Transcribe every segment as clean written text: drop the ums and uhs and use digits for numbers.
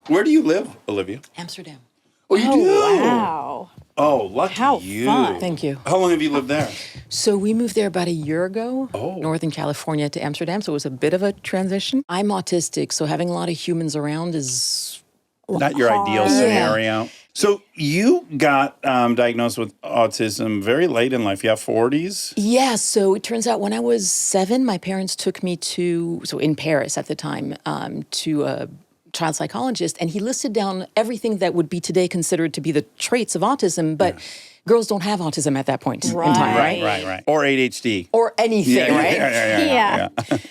Where do you live, Olivia? Amsterdam. Oh, you do? Wow. Oh, lucky How you. fun. Thank you. How long have you lived there? So we moved there about a year ago, Oh. Northern California to Amsterdam. So it was a bit of a transition. I'm autistic, so having a lot of humans around is Not your ideal hard. scenario. So you got diagnosed with autism very late in life. You have 40s? Yeah, so it turns out when I was 7, my parents took me in Paris at the time, to a child psychologist, and he listed down everything that would be today considered to be the traits of autism, but girls don't have autism at that point in time, right? Right. Or ADHD. Or anything, right? Yeah.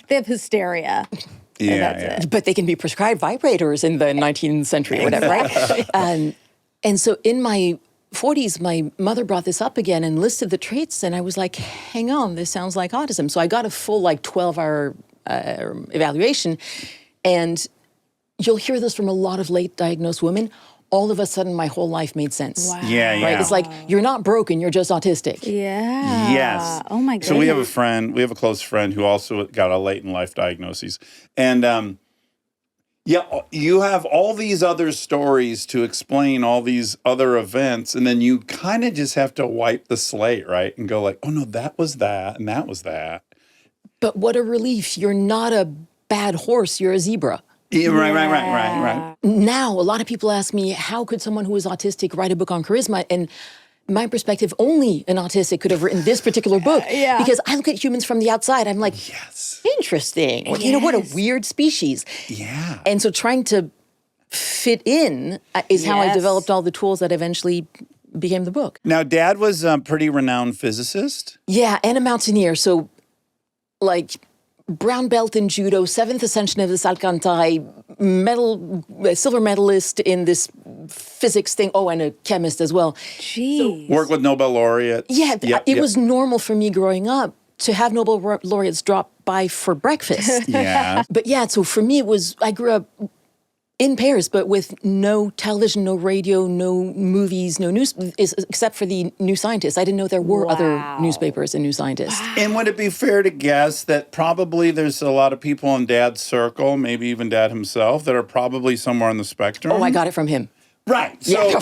They have hysteria. Yeah. But they can be prescribed vibrators in the 19th century or whatever, right? And so in my 40s, my mother brought this up again and listed the traits, and I was like, hang on, this sounds like autism. So I got a full 12-hour evaluation, and you'll hear this from a lot of late diagnosed women. All of a sudden, my whole life made sense. Wow. Yeah. Right? It's like, you're not broken, you're just autistic. Yeah. Yes. Oh my goodness. So we have a close friend who also got a late in life diagnosis. And you have all these other stories to explain all these other events, and then you kind of just have to wipe the slate, right? And go like, oh no, that was that, and that was that. But what a relief. You're not a bad horse, you're a zebra. Yeah, right. Now, a lot of people ask me, how could someone who is autistic write a book on charisma? And my perspective, only an autistic could have written this particular book. Yeah. Because I look at humans from the outside, I'm like, Yes. interesting. You know, what a weird species. Yeah. And so trying to fit in is how I Yes. developed all the tools that eventually became the book. Now, Dad was a pretty renowned physicist. Yeah, and a mountaineer. So, brown belt in judo, 7th ascension of the Salcantay, silver medalist in this physics thing. Oh, and a chemist as well. Jeez. Worked with Nobel laureates. Yeah, it was normal for me growing up to have Nobel laureates drop by for breakfast. Yeah. But yeah, so for me, I grew up in Paris, but with no television, no radio, no movies, no news, except for the New Scientist. I didn't know there were other newspapers and New Scientists. And would it be fair to guess that probably there's a lot of people in Dad's circle, maybe even Dad himself, that are probably somewhere on the spectrum? Oh, I got it from him. Right. So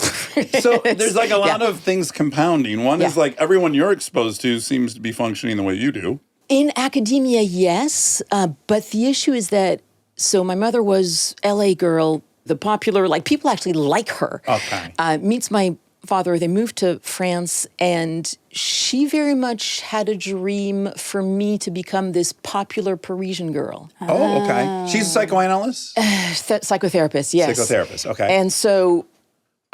there's a lot of things compounding. One is everyone you're exposed to seems to be functioning the way you do. In academia, yes. But the issue is that, so my mother was LA girl, the popular, people actually like her. Okay. Meets my father, they moved to France, and she very much had a dream for me to become this popular Parisian girl. Oh, okay. She's a psychoanalyst? Psychotherapist, yes. Psychotherapist, okay. And so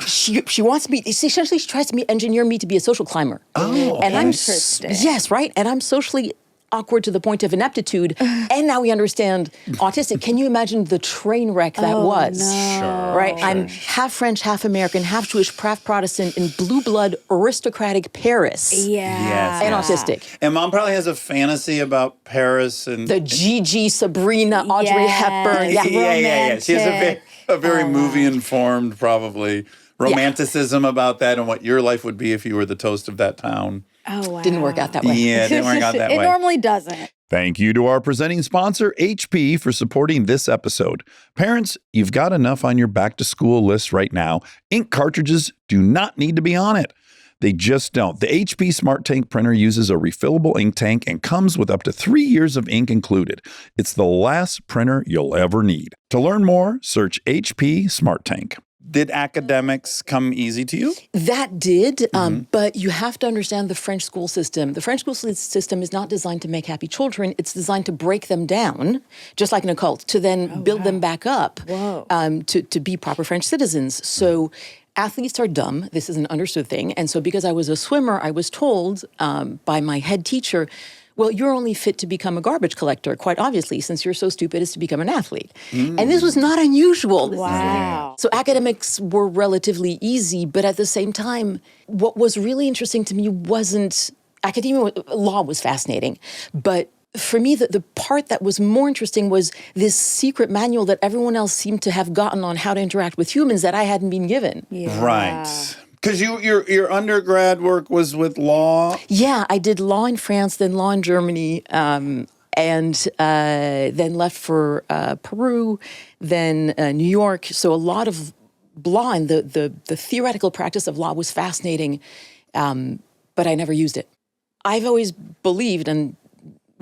she wants me, essentially she tries to engineer me to be a social climber. Oh, okay. And Interesting. Yes, right? And I'm socially awkward to the point of ineptitude. And now we understand autistic. Can you imagine the train wreck that was? No. Sure. Right? I'm half French, half American, half Jewish, half Protestant in blue blood aristocratic Paris. Yeah. Yes. And autistic. And Mom probably has a fantasy about Paris and The Gigi, Sabrina, Audrey Yes. Hepburn. Yeah. Yeah. She has Romantic. a very movie-informed, probably, romanticism about that and what your life would be if you were the toast of that town. Oh, wow. Didn't work out that way. Yeah, it didn't work out that It way. normally doesn't. Thank you to our presenting sponsor, HP, for supporting this episode. Parents, you've got enough on your back-to-school list right now. Ink cartridges do not need to be on it. They just don't. The HP Smart Tank printer uses a refillable ink tank and comes with up to 3 years of ink included. It's the last printer you'll ever need. To learn more, search HP Smart Tank. Did academics come easy to you? That did, but you have to understand the French school system. The French school system is not designed to make happy children. It's designed to break them down, just like in a cult, to then build them back up to be proper French citizens. So athletes are dumb. This is an understood thing. And so because I was a swimmer, I was told by my head teacher, well, you're only fit to become a garbage collector, quite obviously, since you're so stupid as to become an athlete. And this was not unusual. Wow. So academics were relatively easy, but at the same time, what was really interesting to me wasn't academia. Law was fascinating, but for me, the part that was more interesting was this secret manual that everyone else seemed to have gotten on how to interact with humans that I hadn't been given. Yeah. Right. Because your undergrad work was with law? Yeah, I did law in France, then law in Germany. and then left for Peru, then New York. So a lot of law and the theoretical practice of law was fascinating, but I never used it. I've always believed, and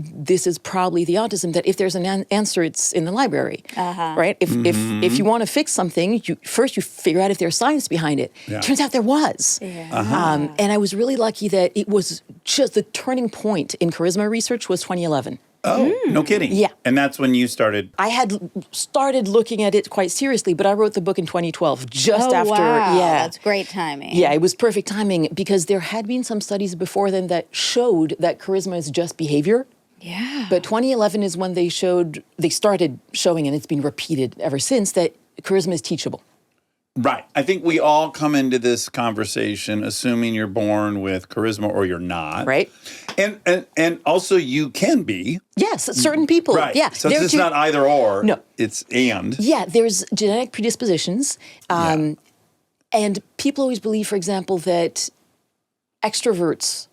this is probably the autism, that if there's an answer, it's in the library, right? If you want to fix something, you figure out if there's science behind it. Yeah. Turns out there was. And I was really lucky that it was just the turning point in charisma research was 2011. Oh, no kidding. Yeah. And that's when you started. I had started looking at it quite seriously, but I wrote the book in 2012, just after. Wow. Yeah. That's great timing. Yeah, it was perfect timing because there had been some studies before then that showed that charisma is just behavior. Yeah. But 2011 is when they started showing, and it's been repeated ever since, that charisma is teachable. Right. I think we all come into this conversation assuming you're born with charisma or you're not. Right. And also you can be. Yes, certain people. Right. Yeah. So it's not either or. No. It's and. Yeah, there's genetic predispositions. And people always believe, for example, that extroverts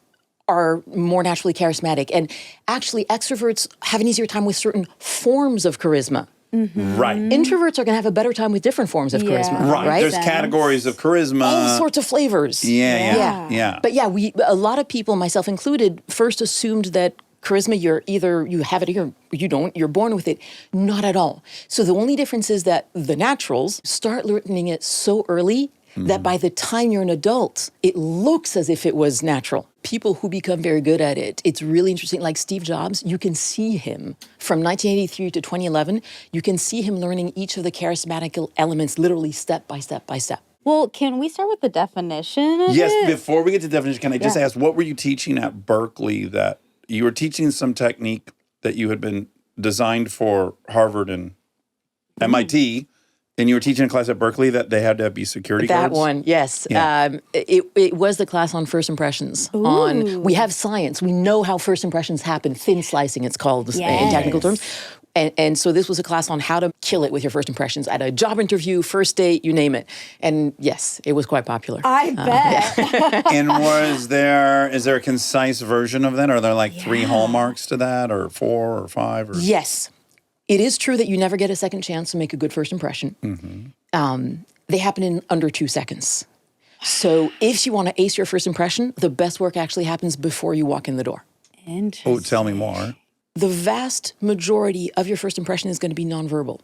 are more naturally charismatic. And actually, extroverts have an easier time with certain forms of charisma. Right. Introverts are going to have a better time with different forms of charisma. Right. There's categories of charisma. All sorts of flavors. Yeah. But yeah, a lot of people, myself included, first assumed that charisma, you have it or you don't, you're born with it. Not at all. So the only difference is that the naturals start learning it so early that by the time you're an adult, it looks as if it was natural. People who become very good at it, it's really interesting. Like Steve Jobs, you can see him from 1983 to 2011, you can see him learning each of the charismatic elements literally step by step by step. Well, can we start with the definition of Yes, it? before we get to definition, can I just ask, what were you teaching at Berkeley that you were teaching some technique that you had been designed for Harvard and MIT, and you were teaching a class at Berkeley that they had to be security guards? That one, yes. Yeah. It was the class on first impressions. We have science. We know how first impressions happen. Thin slicing, it's called in technical terms. And so this was a class on how to kill it with your first impressions at a job interview, first date, you name it. And yes, it was quite popular. I bet. And is there a concise version of that? Are there like 3 hallmarks to that, or 4 or 5? Or? Yes. It is true that you never get a second chance to make a good first impression. They happen in under 2 seconds. So if you want to ace your first impression, the best work actually happens before you walk in the door. Interesting. Oh, tell me more. The vast majority of your first impression is going to be nonverbal,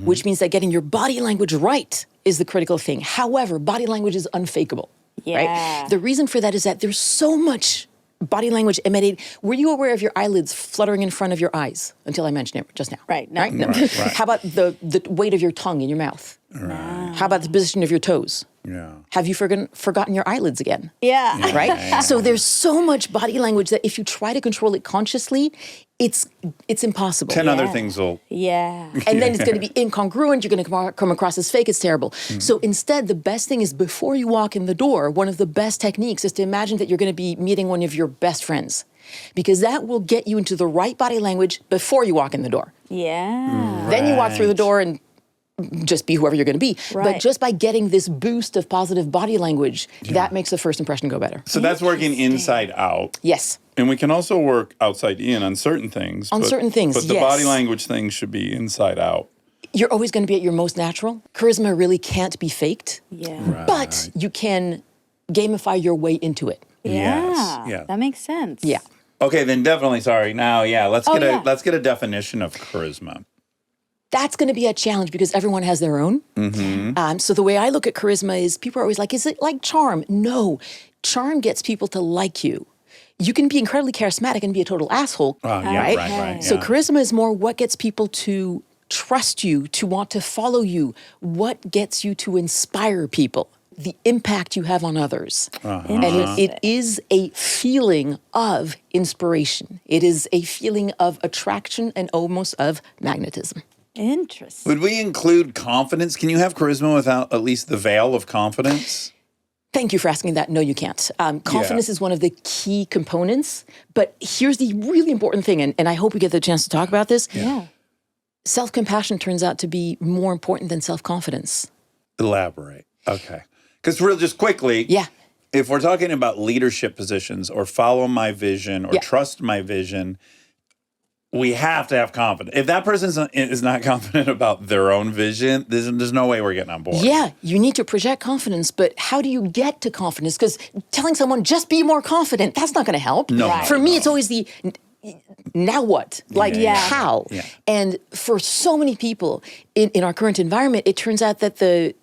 which means that getting your body language right is the critical thing. However, body language is unfakeable. Right? The reason for that is that there's so much body language emanating. Were you aware of your eyelids fluttering in front of your eyes until I mentioned it just now? Right. No. Right? No. Right. How about the weight of your tongue in your mouth? Right. How about the position of your toes? Yeah. Have you forgotten your eyelids again? Yeah. Right? So there's so much body language that if you try to control it consciously, it's impossible. 10 other things will... Yeah. And then it's going to be incongruent. You're going to come across as fake. It's terrible. So instead, the best thing is before you walk in the door, one of the best techniques is to imagine that you're going to be meeting one of your best friends, because that will get you into the right body language before you walk in the door. Yeah. Then you walk through the door and just be whoever you're going to be. Right. But just by getting this boost of positive body language, that makes the first impression go better. So that's working inside out. Yes. And we can also work outside in on certain things. Certain things, But the yes. body language thing should be inside out. You're always going to be at your most natural. Charisma really can't be faked. Yeah. Right. But you can gamify your way into it. Yeah. Yeah. That makes sense. Yeah. Okay, then definitely, sorry. Now, let's yeah. let's get a definition of charisma. That's going to be a challenge because everyone has their own. So the way I look at charisma is people are always like, is it like charm? No. Charm gets people to like you. You can be incredibly charismatic and be a total asshole. Right. So Yeah. charisma is more what gets people to trust you, to want to follow you, what gets you to inspire people, the impact you have on others. And it is a feeling of inspiration. It is a feeling of attraction and almost of magnetism. Interesting. Would we include confidence? Can you have charisma without at least the veil of confidence? Thank you for asking that. No, you can't. Confidence is one of the key components. But here's the really important thing, and I hope we get the chance to talk about this. Yeah. Self-compassion turns out to be more important than self-confidence. Elaborate. Okay. Because just quickly, if we're talking about leadership positions or follow my vision or trust my vision, we have to have confidence. If that person is not confident about their own vision, there's no way we're getting on board. Yeah, you need to project confidence, but how do you get to confidence? Because telling someone, just be more confident, that's not going to help. No. Right. For me, it's always the, now what? Like, how? Yeah. And for so many people in our current environment, it turns out that the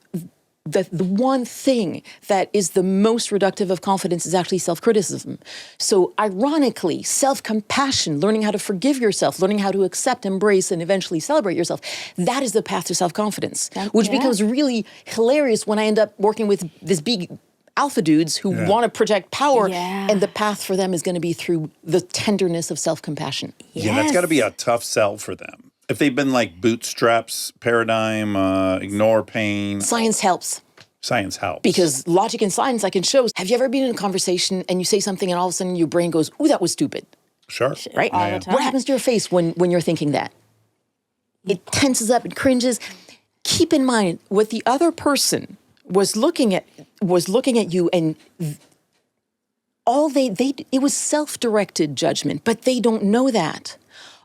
one thing that is the most reductive of confidence is actually self-criticism. So ironically, self-compassion, learning how to forgive yourself, learning how to accept, embrace, and eventually celebrate yourself, that is the path to self-confidence, which becomes really hilarious when I end up working with this big alpha dudes who want to project power, and the path for them is going to be through the tenderness of self-compassion. Yeah, that's got to be a tough sell for them. If they've been like bootstraps, paradigm, ignore pain. Science helps. Science helps. Because logic and science, I can show. Have you ever been in a conversation and you say something and all of a sudden your brain goes, ooh, that was stupid? Sure. Right? All the time. What happens to your face when you're thinking that? It tenses up, it cringes. Keep in mind what the other person was looking at you, and all it was self-directed judgment, but they don't know that.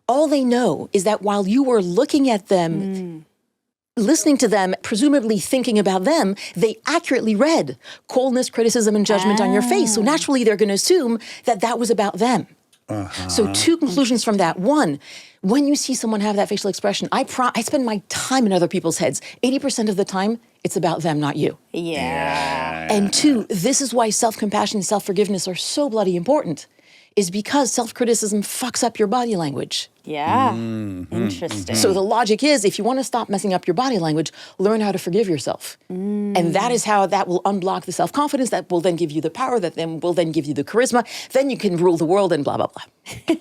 All they know is that while you were looking at them, listening to them, presumably thinking about them, they accurately read coldness, criticism, and judgment on your face. So naturally, they're going to assume that that was about them. So two conclusions from that. One, when you see someone have that facial expression, I spend my time in other people's heads. 80% of the time, it's about them, not you. Yeah. And two, this is why self-compassion and self-forgiveness are so bloody important, is because self-criticism fucks up your body language. Yeah. Interesting. So the logic is, if you want to stop messing up your body language, learn how to forgive yourself. And that is how that will unblock the self-confidence, that will then give you the power, that then will then give you the charisma. Then you can rule the world and blah, blah, blah.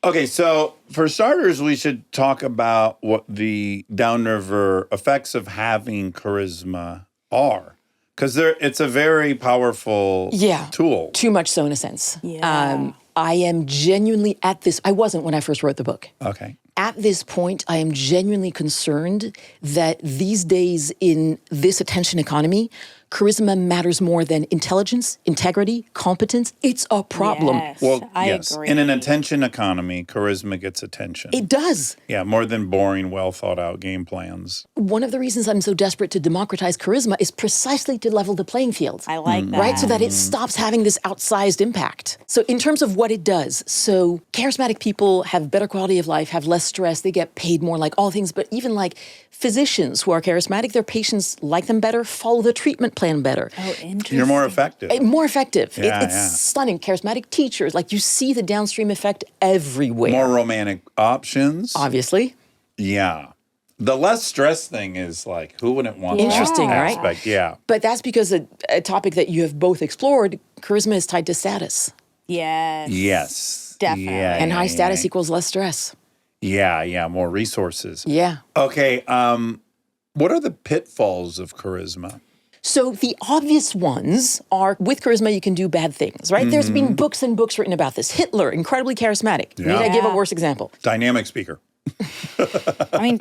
Okay, so for starters, we should talk about what the downriver effects of having charisma are. Because it's a very powerful tool. Too much so in a sense. Yeah. I am genuinely I wasn't when I first wrote the book. Okay. At this point, I am genuinely concerned that these days in this attention economy, charisma matters more than intelligence, integrity, competence. It's a problem. Yes, Well, I yes. agree. In an attention economy, charisma gets attention. It does. Yeah, more than boring, well thought out game plans. One of the reasons I'm so desperate to democratize charisma is precisely to level the playing field. I like that. Right? So that it stops having this outsized impact. So in terms of what it does, so charismatic people have better quality of life, have less stress, they get paid more, like all things, but even like physicians who are charismatic, their patients like them better, follow the treatment plan better. Oh, interesting. You're more effective. More effective. Yeah, It's stunning. Charismatic teachers, like you see the downstream effect everywhere. More romantic options. Obviously. Yeah. The less stress thing is like, who wouldn't want Interesting, that right? aspect? Yeah. But that's because a topic that you have both explored, charisma is tied to status. Yes. Yes. Definitely. Yeah, And high yeah, status yeah. equals less stress. Yeah, more resources. Yeah. Okay, what are the pitfalls of charisma? So the obvious ones are, with charisma, you can do bad things, right? There's been books and books written about this. Hitler, incredibly charismatic. Yeah. Need I give a Yeah. worse example? Dynamic speaker. I mean,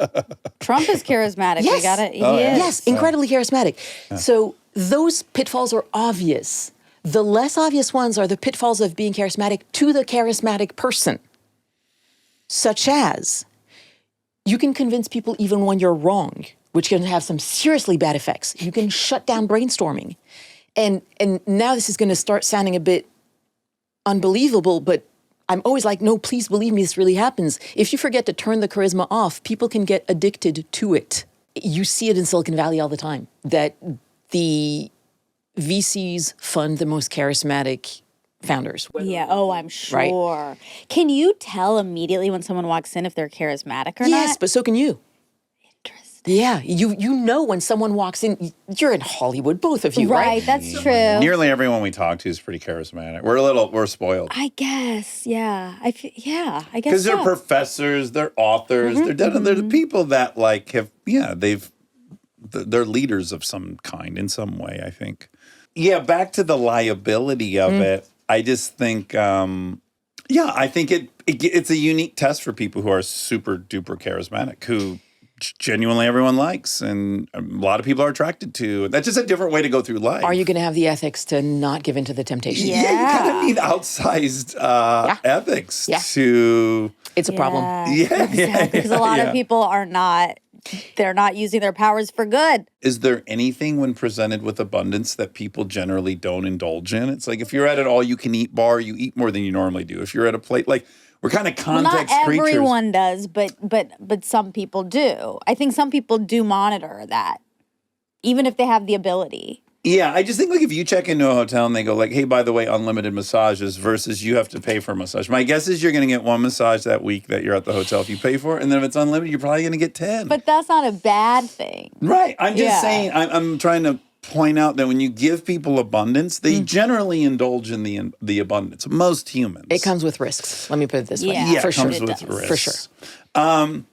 Trump is charismatic. Yes. We gotta, he Oh, yeah. is. Yes, incredibly charismatic. So those pitfalls are obvious. The less obvious ones are the pitfalls of being charismatic to the charismatic person, such as you can convince people even when you're wrong, which can have some seriously bad effects. You can shut down brainstorming. And now this is going to start sounding a bit unbelievable, but I'm always like, no, please believe me, this really happens. If you forget to turn the charisma off, people can get addicted to it. You see it in Silicon Valley all the time, that the VCs fund the most charismatic founders. Yeah. Oh, I'm sure. Can you tell immediately when someone walks in if they're charismatic or Yes, not? but so can you. Interesting. Yeah, you know when someone walks in, you're in Hollywood, both of you, right? Right. That's true. Nearly everyone we talk to is pretty charismatic. We're spoiled. I guess. Yeah. I guess. Because they're so. professors, they're authors, they're the people that like they're leaders of some kind in some way, I think. Yeah, back to the liability of it. I just think, I think it's a unique test for people who are super duper charismatic, who genuinely everyone likes and a lot of people are attracted to. That's just a different way to go through life. Are you going to have the ethics to not give in to the temptation? Yeah, you kind of need outsized ethics to... It's a problem. Yeah, exactly. Because a lot of people are not, they're not using their powers for good. Is there anything when presented with abundance that people generally don't indulge in? It's like if you're at an all-you-can-eat bar, you eat more than you normally do. If you're at a plate, like we're kind of context not creatures. everyone does, but some people do. I think some people do monitor that, even if they have the ability. Yeah, I just think like if you check into a hotel and they go like, hey, by the way, unlimited massages versus you have to pay for a massage. My guess is you're going to get one massage that week that you're at the hotel if you pay for it. And then if it's unlimited, you're probably going to get 10. But that's not a bad thing. Right. I'm just saying, I'm trying to point out that when you give people abundance, they generally indulge in the abundance. Most humans. It comes with risks. Let me put it this way. Yeah, for for sure. sure. Comes with risks. For sure.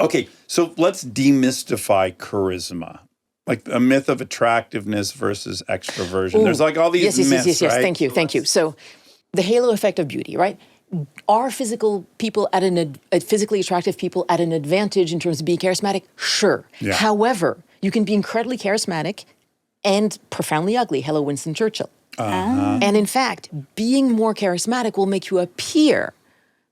Okay, so let's demystify charisma. Like a myth of attractiveness versus extroversion. Ooh. There's like all these myths, yes. right? Thank you. So the halo effect of beauty, right? Are physical people physically attractive people at an advantage in terms of being charismatic? Sure. Yeah. However, you can be incredibly charismatic and profoundly ugly. Hello, Winston Churchill. And in fact, being more charismatic will make you appear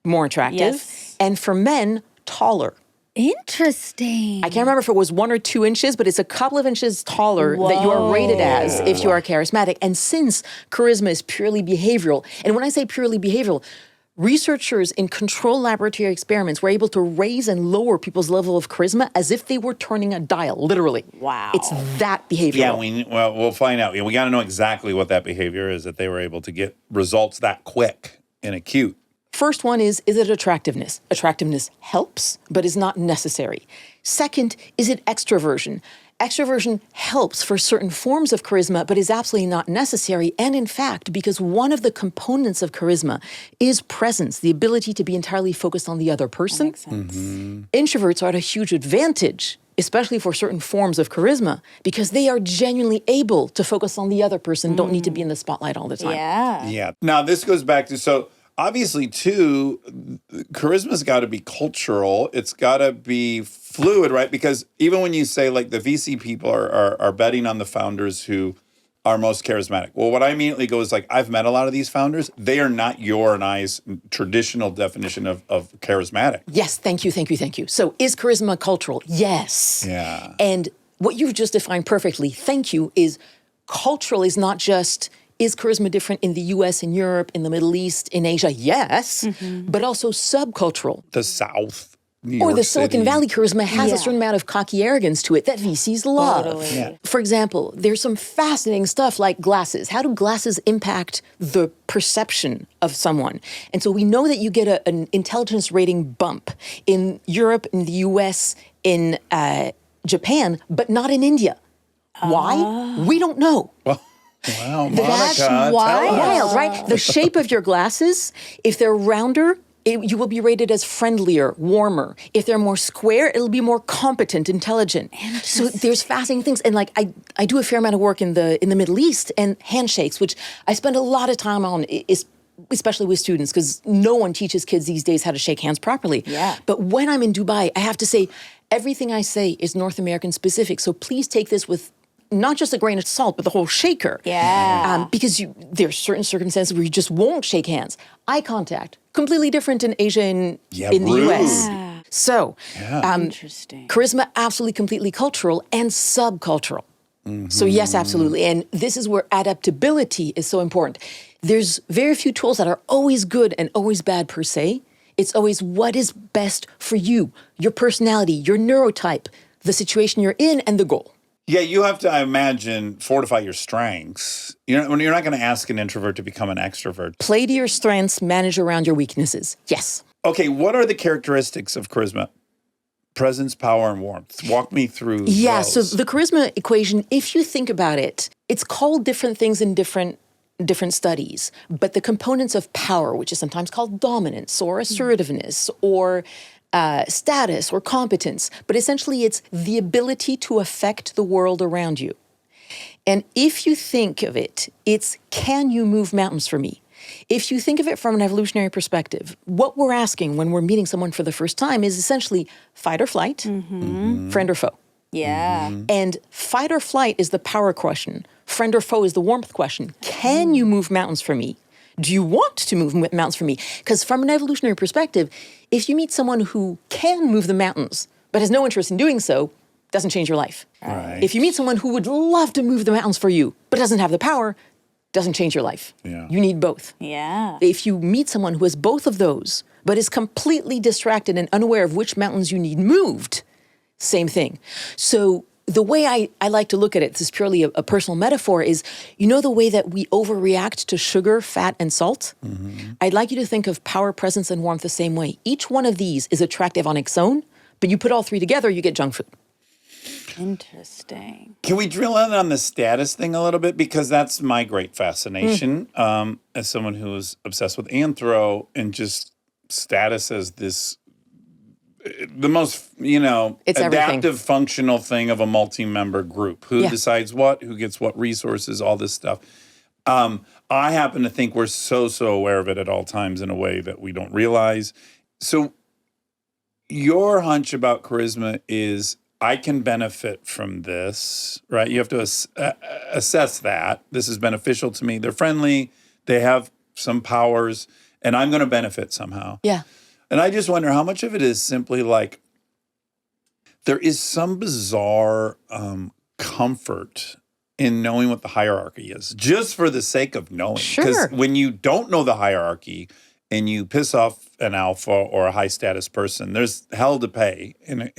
more attractive. Yes. And for men, taller. Interesting. I can't remember if it was 1 or 2 inches, but it's a couple of inches taller that you are rated as if you are charismatic. And since charisma is purely behavioral, and when I say purely behavioral, researchers in controlled laboratory experiments were able to raise and lower people's level of charisma as if they were turning a dial, literally. Wow. It's that behavioral. Yeah, we'll find out. We got to know exactly what that behavior is that they were able to get results that quick and acute. First one is it attractiveness? Attractiveness helps, but is not necessary. Second, is it extroversion? Extroversion helps for certain forms of charisma, but is absolutely not necessary. And in fact, because one of the components of charisma is presence, the ability to be entirely focused on the other person. Makes sense. Introverts are at a huge advantage, especially for certain forms of charisma, because they are genuinely able to focus on the other person, don't need to be in the spotlight all the time. Yeah. Yeah. Now, this goes back to, obviously, too, charisma's got to be cultural. It's got to be fluid, right? Because even when you say, like, the VC people are betting on the founders who are most charismatic. Well, what I immediately go is, like, I've met a lot of these founders. They are not your and I's traditional definition of charismatic. Yes, thank you. So is charisma cultural? Yes. Yeah. And what you've just defined perfectly, thank you, is cultural is not just... Is charisma different in the US, in Europe, in the Middle East, in Asia? Yes, but also subcultural. The South, New Or York the Silicon City. Valley charisma has a certain amount of cocky arrogance to it that VCs love. Totally. Yeah. For example, there's some fascinating stuff like glasses. How do glasses impact the perception of someone? And so we know that you get an intelligence rating bump in Europe, in the US, in Japan, but not in India. Why? We don't know. Wow, Monica, That's tell wild. us. Wild, right? The shape of your glasses, if they're rounder, you will be rated as friendlier, warmer. If they're more square, it'll be more competent, intelligent. So there's fascinating things. And like I do a fair amount of work in the Middle East and handshakes, which I spend a lot of time on, especially with students, because no one teaches kids these days how to shake hands properly. Yeah. But when I'm in Dubai, I have to say, everything I say is North American specific. So please take this with not just a grain of salt, but the whole shaker. Yeah. Because there's certain circumstances where you just won't shake hands. Eye contact, completely different in Asia and in the rude. US. So, Interesting. charisma, absolutely completely cultural and subcultural. So yes, absolutely. And this is where adaptability is so important. There's very few tools that are always good and always bad per se. It's always what is best for you, your personality, your neurotype, the situation you're in, and the goal. Yeah, you have to, I imagine, fortify your strengths. You're not going to ask an introvert to become an extrovert. Play to your strengths, manage around your weaknesses. Yes. Okay, what are the characteristics of charisma? Presence, power, and warmth. Walk me through Yeah, those. so the charisma equation, if you think about it, it's called different things in different studies, but the components of power, which is sometimes called dominance or assertiveness or status or competence, but essentially it's the ability to affect the world around you. And if you think of it, it's can you move mountains for me? If you think of it from an evolutionary perspective, what we're asking when we're meeting someone for the first time is essentially fight or flight, friend or foe. Yeah. And fight or flight is the power question. Friend or foe is the warmth question. Can you move mountains for me? Do you want to move mountains for me? Because from an evolutionary perspective, if you meet someone who can move the mountains but has no interest in doing so, doesn't change your life. Right. If you meet someone who would love to move the mountains for you but doesn't have the power, doesn't change your life. Yeah. You need both. Yeah. If you meet someone who has both of those but is completely distracted and unaware of which mountains you need moved, same thing. So the way I like to look at it, this is purely a personal metaphor, is you know the way that we overreact to sugar, fat, and salt? I'd like you to think of power, presence, and warmth the same way. Each one of these is attractive on its own, but you put all three together, you get junk food. Interesting. Can we drill in on the status thing a little bit? Because that's my great fascination as someone who is obsessed with anthro and just status as this, the most, It's adaptive, everything. functional thing of a multi-member group. Who decides what, who gets what resources, all this stuff. I happen to think we're so aware of it at all times in a way that we don't realize. So your hunch about charisma is, I can benefit from this, right? You have to assess that. This is beneficial to me. They're friendly. They have some powers, and I'm going to benefit somehow. Yeah. And I just wonder how much of it is simply like there is some bizarre comfort in knowing what the hierarchy is, just for the sake of knowing. Sure. Because when you don't know the hierarchy and you piss off an alpha or a high status person, there's hell to pay in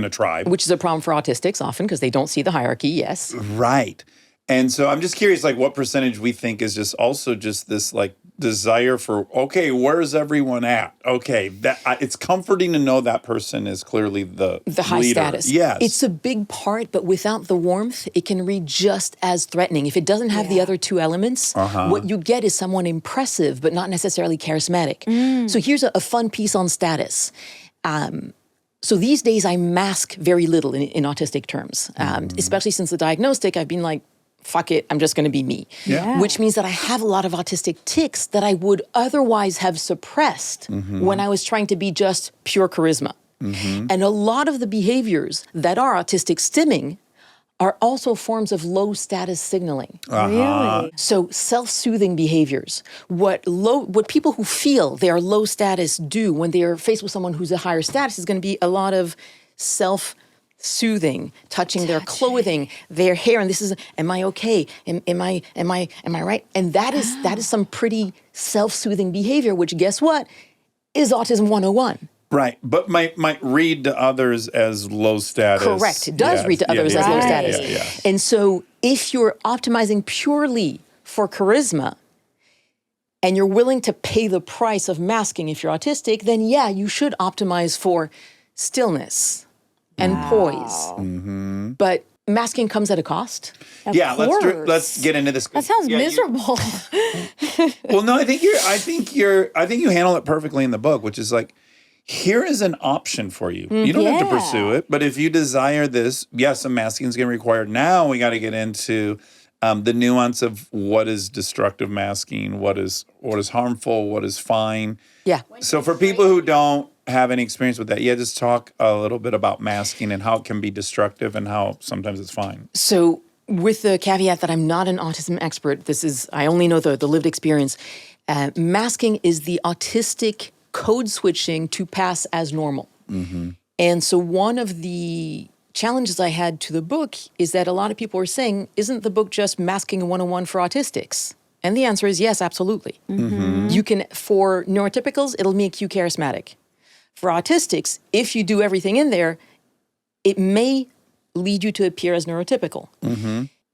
a tribe. Which is a problem for autistics often because they don't see the hierarchy, yes. Right. And so I'm just curious, like, what percentage we think is just also just this, like, desire for, okay, where's everyone at? Okay, it's comforting to know that person is clearly the high leader. status. Yes. It's a big part, but without the warmth, it can read just as threatening. If it doesn't have the other two elements, what you get is someone impressive, but not necessarily charismatic. So here's a fun piece on status. So these days I mask very little in autistic terms, especially since the diagnostic. I've been like, fuck it, I'm just going to be me. Yeah. Which means that I have a lot of autistic tics that I would otherwise have suppressed when I was trying to be just pure charisma. And a lot of the behaviors that are autistic stimming are also forms of low status signaling. Really? So self-soothing behaviors, what people who feel they are low status do when they are faced with someone who's a higher status is going to be a lot of self-soothing, touching their clothing, their hair, and this is, am I okay? Am I right? And that is some pretty self-soothing behavior, which guess what? Is autism 101. Right, but might read to others as low status. Correct. It does read to others as low status. And so if you're optimizing purely for charisma and you're willing to pay the price of masking if you're autistic, then yeah, you should optimize for stillness and poise. But masking comes at a cost. Let's get into this. That sounds miserable. Well, no, I think you handle it perfectly in the book, which is like, here is an option for you. You don't have to pursue it, but if you desire this, yes, some masking is going to be required. Now we got to get into the nuance of what is destructive masking, what is harmful, what is fine. Yeah. So for people who don't have any experience with that, just talk a little bit about masking and how it can be destructive and how sometimes it's fine. So with the caveat that I'm not an autism expert, I only know the lived experience. Masking is the autistic code switching to pass as normal. And so one of the challenges I had to the book is that a lot of people were saying, isn't the book just masking 101 for autistics? And the answer is yes, absolutely. You can, for neurotypicals, it'll make you charismatic. For autistics, if you do everything in there, it may lead you to appear as neurotypical.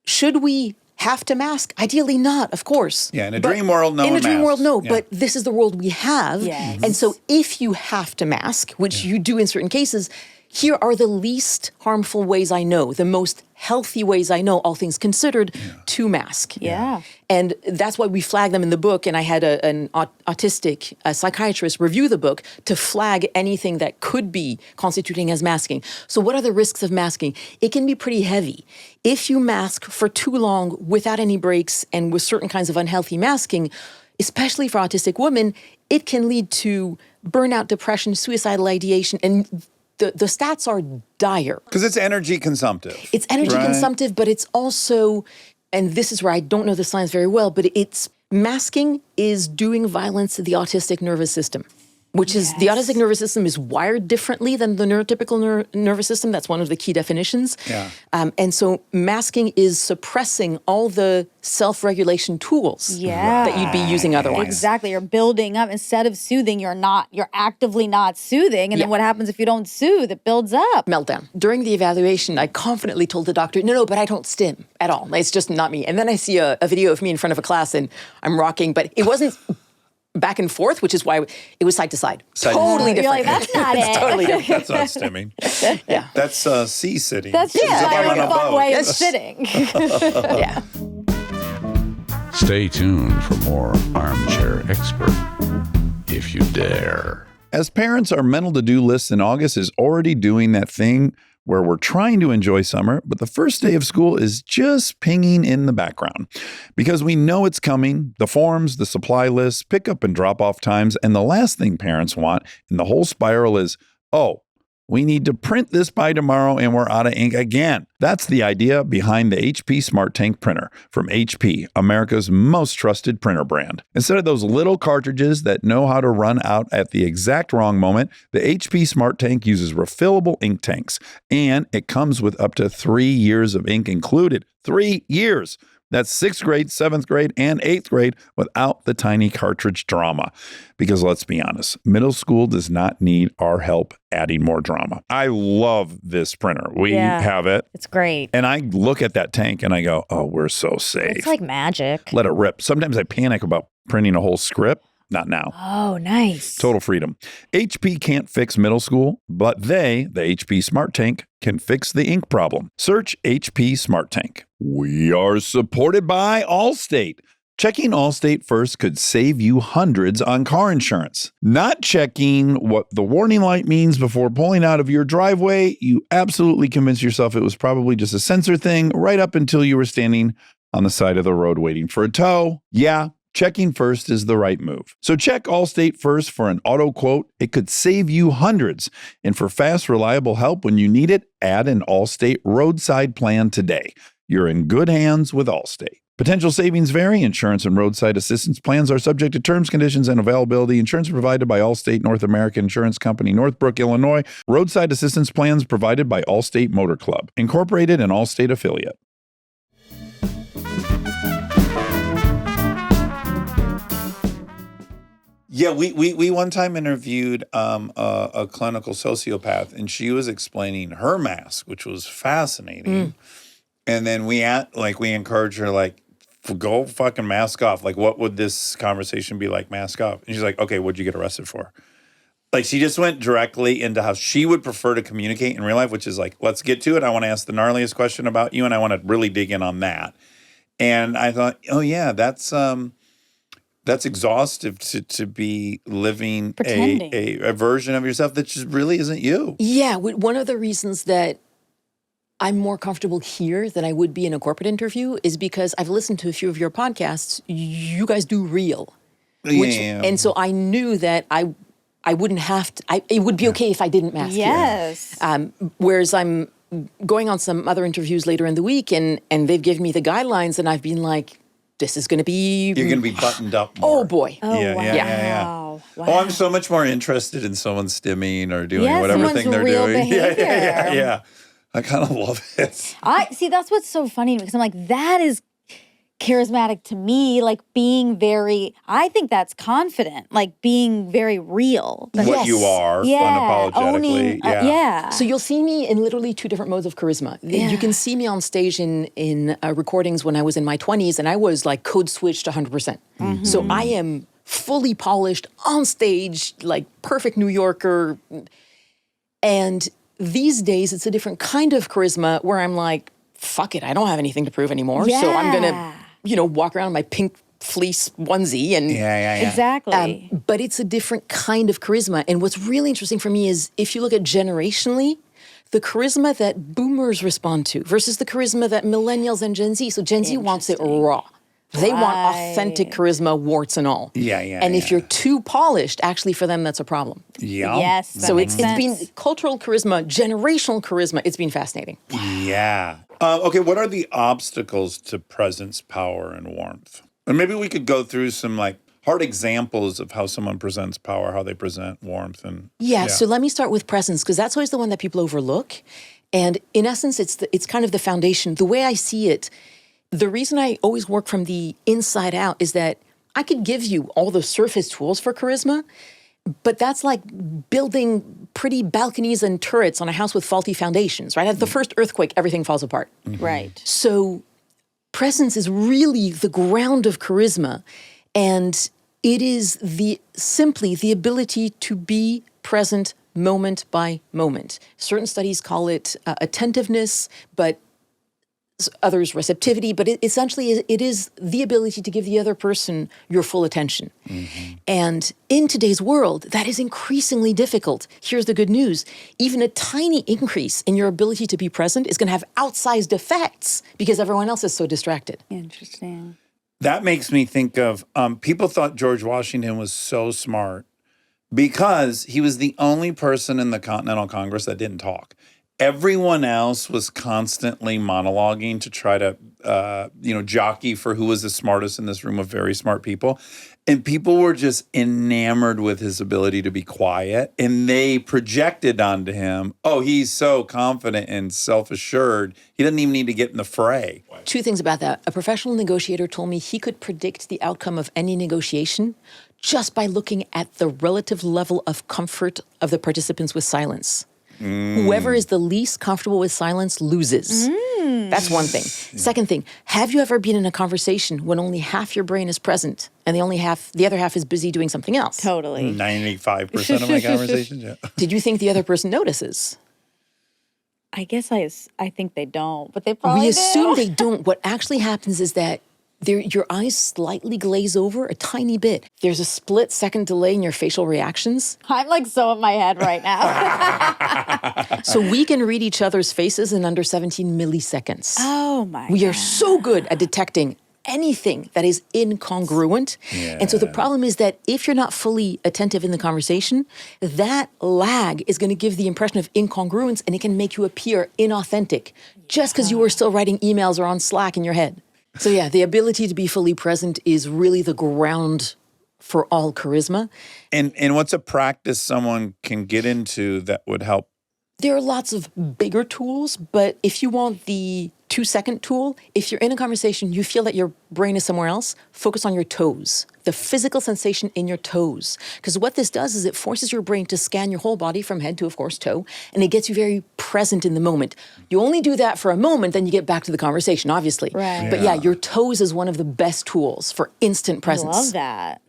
Should we have to mask? Ideally not, of course. Yeah, in a dream world, no. In a dream world, no. Yeah. But this is the world we have. Yes. And so if you have to mask, which you do in certain cases, here are the least harmful ways I know, the most healthy ways I know, all things considered, to mask. Yeah. And that's why we flag them in the book. And I had an autistic psychiatrist review the book to flag anything that could be constituting as masking. So what are the risks of masking? It can be pretty heavy. If you mask for too long without any breaks and with certain kinds of unhealthy masking, especially for autistic women, it can lead to burnout, depression, suicidal ideation, and the stats are dire. Because it's energy consumptive. It's energy consumptive, but it's also, and this is where I don't know the science very well, but it's masking is doing violence to the autistic nervous system. Which is, the autistic nervous system is wired differently than the neurotypical nervous system. That's one of the key definitions. Yeah. And so masking is suppressing all the self-regulation tools that you'd be using otherwise. Exactly. You're building up. Instead of soothing, you're actively not soothing. And then what happens if you don't soothe? It builds up. Meltdown. During the evaluation, I confidently told the doctor, no, but I don't stim at all. It's just not me. And then I see a video of me in front of a class and I'm rocking, but it wasn't back and forth, which is why it was side to side. Totally different. You're like, that's not it. Totally different. That's not stimming. Yeah. That's C-sitting. That's As if I'm on a a fun boat. way of sitting. Yeah. Stay tuned for more Armchair Expert, if you dare. As parents, our mental to-do list in August is already doing that thing where we're trying to enjoy summer, but the first day of school is just pinging in the background. Because we know it's coming, the forms, the supply lists, pickup and drop-off times, and the last thing parents want in the whole spiral is, oh, we need to print this by tomorrow and we're out of ink again. That's the idea behind the HP Smart Tank printer from HP, America's most trusted printer brand. Instead of those little cartridges that know how to run out at the exact wrong moment, the HP Smart Tank uses refillable ink tanks, and it comes with up to 3 years of ink included. 3 years! That's 6th grade, 7th grade, and 8th grade without the tiny cartridge drama. Because let's be honest, middle school does not need our help adding more drama. I love this printer. We have it. It's great. And I look at that tank and I go, oh, we're so safe. It's like magic. Let it rip. Sometimes I panic about printing a whole script. Not now. Oh, nice. Total freedom. HP can't fix middle school, but the HP Smart Tank, can fix the ink problem. Search HP Smart Tank. We are supported by Allstate. Checking Allstate first could save you hundreds on car insurance. Not checking what the warning light means before pulling out of your driveway, you absolutely convinced yourself it was probably just a sensor thing right up until you were standing on the side of the road waiting for a tow. Yeah. Checking first is the right move. So check Allstate first for an auto quote. It could save you hundreds. And for fast, reliable help when you need it, add an Allstate roadside plan today. You're in good hands with Allstate. Potential savings vary. Insurance and roadside assistance plans are subject to terms, conditions, and availability. Insurance provided by Allstate North American Insurance Company, Northbrook, Illinois. Roadside assistance plans provided by Allstate Motor Club, Incorporated, an Allstate affiliate. Yeah, we one time interviewed a clinical sociopath, and she was explaining her mask, which was fascinating. And then we encouraged her, like, go fucking mask off. Like, what would this conversation be like, mask off? And she's like, okay, what'd you get arrested for? Like, she just went directly into how she would prefer to communicate in real life, which is like, let's get to it. I want to ask the gnarliest question about you, and I want to really dig in on that. And I thought, oh, yeah, that's exhaustive to be living a version of yourself that just really isn't you. Yeah, one of the reasons that I'm more comfortable here than I would be in a corporate interview is because I've listened to a few of your podcasts. You guys do real. And so I knew that I wouldn't have to, it would be okay if I didn't mask Yes. whereas I'm going on some other interviews later in the week and they've given me the guidelines and I've been like, this is going to be... You're going to be buttoned up more. Oh, boy. Oh, yeah, wow. yeah. Wow. Oh, I'm so much more interested in someone stimming or doing whatever someone's thing they're real doing. behavior. Yeah. I kind of love it. I see, that's what's so funny because I'm like, that is charismatic to me, like being very, I think that's confident, like being very real. What you are, unapologetically. Owning, yeah. So you'll see me in literally two different modes of charisma. You can see me on stage in recordings when I was in my 20s, and I was like code switched 100%. So I am fully polished on stage, like perfect New Yorker. And these days, it's a different kind of charisma where I'm like, fuck it, I don't have anything to prove anymore. So I'm going to, walk around in my pink fleece onesie and Exactly. but it's a different kind of charisma. And what's really interesting for me is if you look at generationally, the charisma that boomers respond to versus the charisma that millennials and Gen Z. So Gen Z wants it raw. They want authentic charisma, warts and all. And if you're too polished, actually for them, that's a problem. Yes. So it's been cultural charisma, generational charisma. It's been fascinating. Okay, what are the obstacles to presence, power, and warmth? And maybe we could go through some like hard examples of how someone presents power, how they present warmth. And so let me start with presence, because that's always the one that people overlook. And in essence, it's kind of the foundation. The way I see it, the reason I always work from the inside out is that I could give you all the surface tools for charisma, but that's like building pretty balconies and turrets on a house with faulty foundations, right? At the first earthquake, everything falls apart. Right. So presence is really the ground of charisma, and it is simply the ability to be present moment by moment. Certain studies call it attentiveness, but others receptivity, but essentially it is the ability to give the other person your full attention. And in today's world, that is increasingly difficult. Here's the good news. Even a tiny increase in your ability to be present is going to have outsized effects because everyone else is so distracted. Interesting. that makes me think of people thought George Washington was so smart because he was the only person in the Continental Congress that didn't talk. Everyone else was constantly monologuing to try to, jockey for who was the smartest in this room of very smart people. And people were just enamored with his ability to be quiet. And they projected onto him, oh, he's so confident and self-assured. He doesn't even need to get in the fray. Two things about that. A professional negotiator told me he could predict the outcome of any negotiation just by looking at the relative level of comfort of the participants with silence. Whoever is the least comfortable with silence loses. That's one thing. Second thing, have you ever been in a conversation when only half your brain is present and the other half is busy doing something else? Totally. 95% of my conversations, yeah. Did you think the other person notices? I guess I think they don't, but they probably We assume do. they don't. What actually happens is that your eyes slightly glaze over a tiny bit. There's a split-second delay in your facial reactions. I'm like so in my head right now. So we can read each other's faces in under 17 milliseconds. Oh my We are God. so good at detecting anything that is incongruent. And so the problem is that if you're not fully attentive in the conversation, that lag is going to give the impression of incongruence, and it can make you appear inauthentic just because you were still writing emails or on Slack in your head. So yeah, the ability to be fully present is really the ground for all charisma. And what's a practice someone can get into that would help? There are lots of bigger tools, but if you want the 2-second tool, if you're in a conversation, you feel that your brain is somewhere else, focus on your toes, the physical sensation in your toes. Because what this does is it forces your brain to scan your whole body from head to, of course, toe, and it gets you very present in the moment. You only do that for a moment, then you get back to the conversation, obviously. Right. But yeah, your toes is one of the best tools for instant presence. Love that.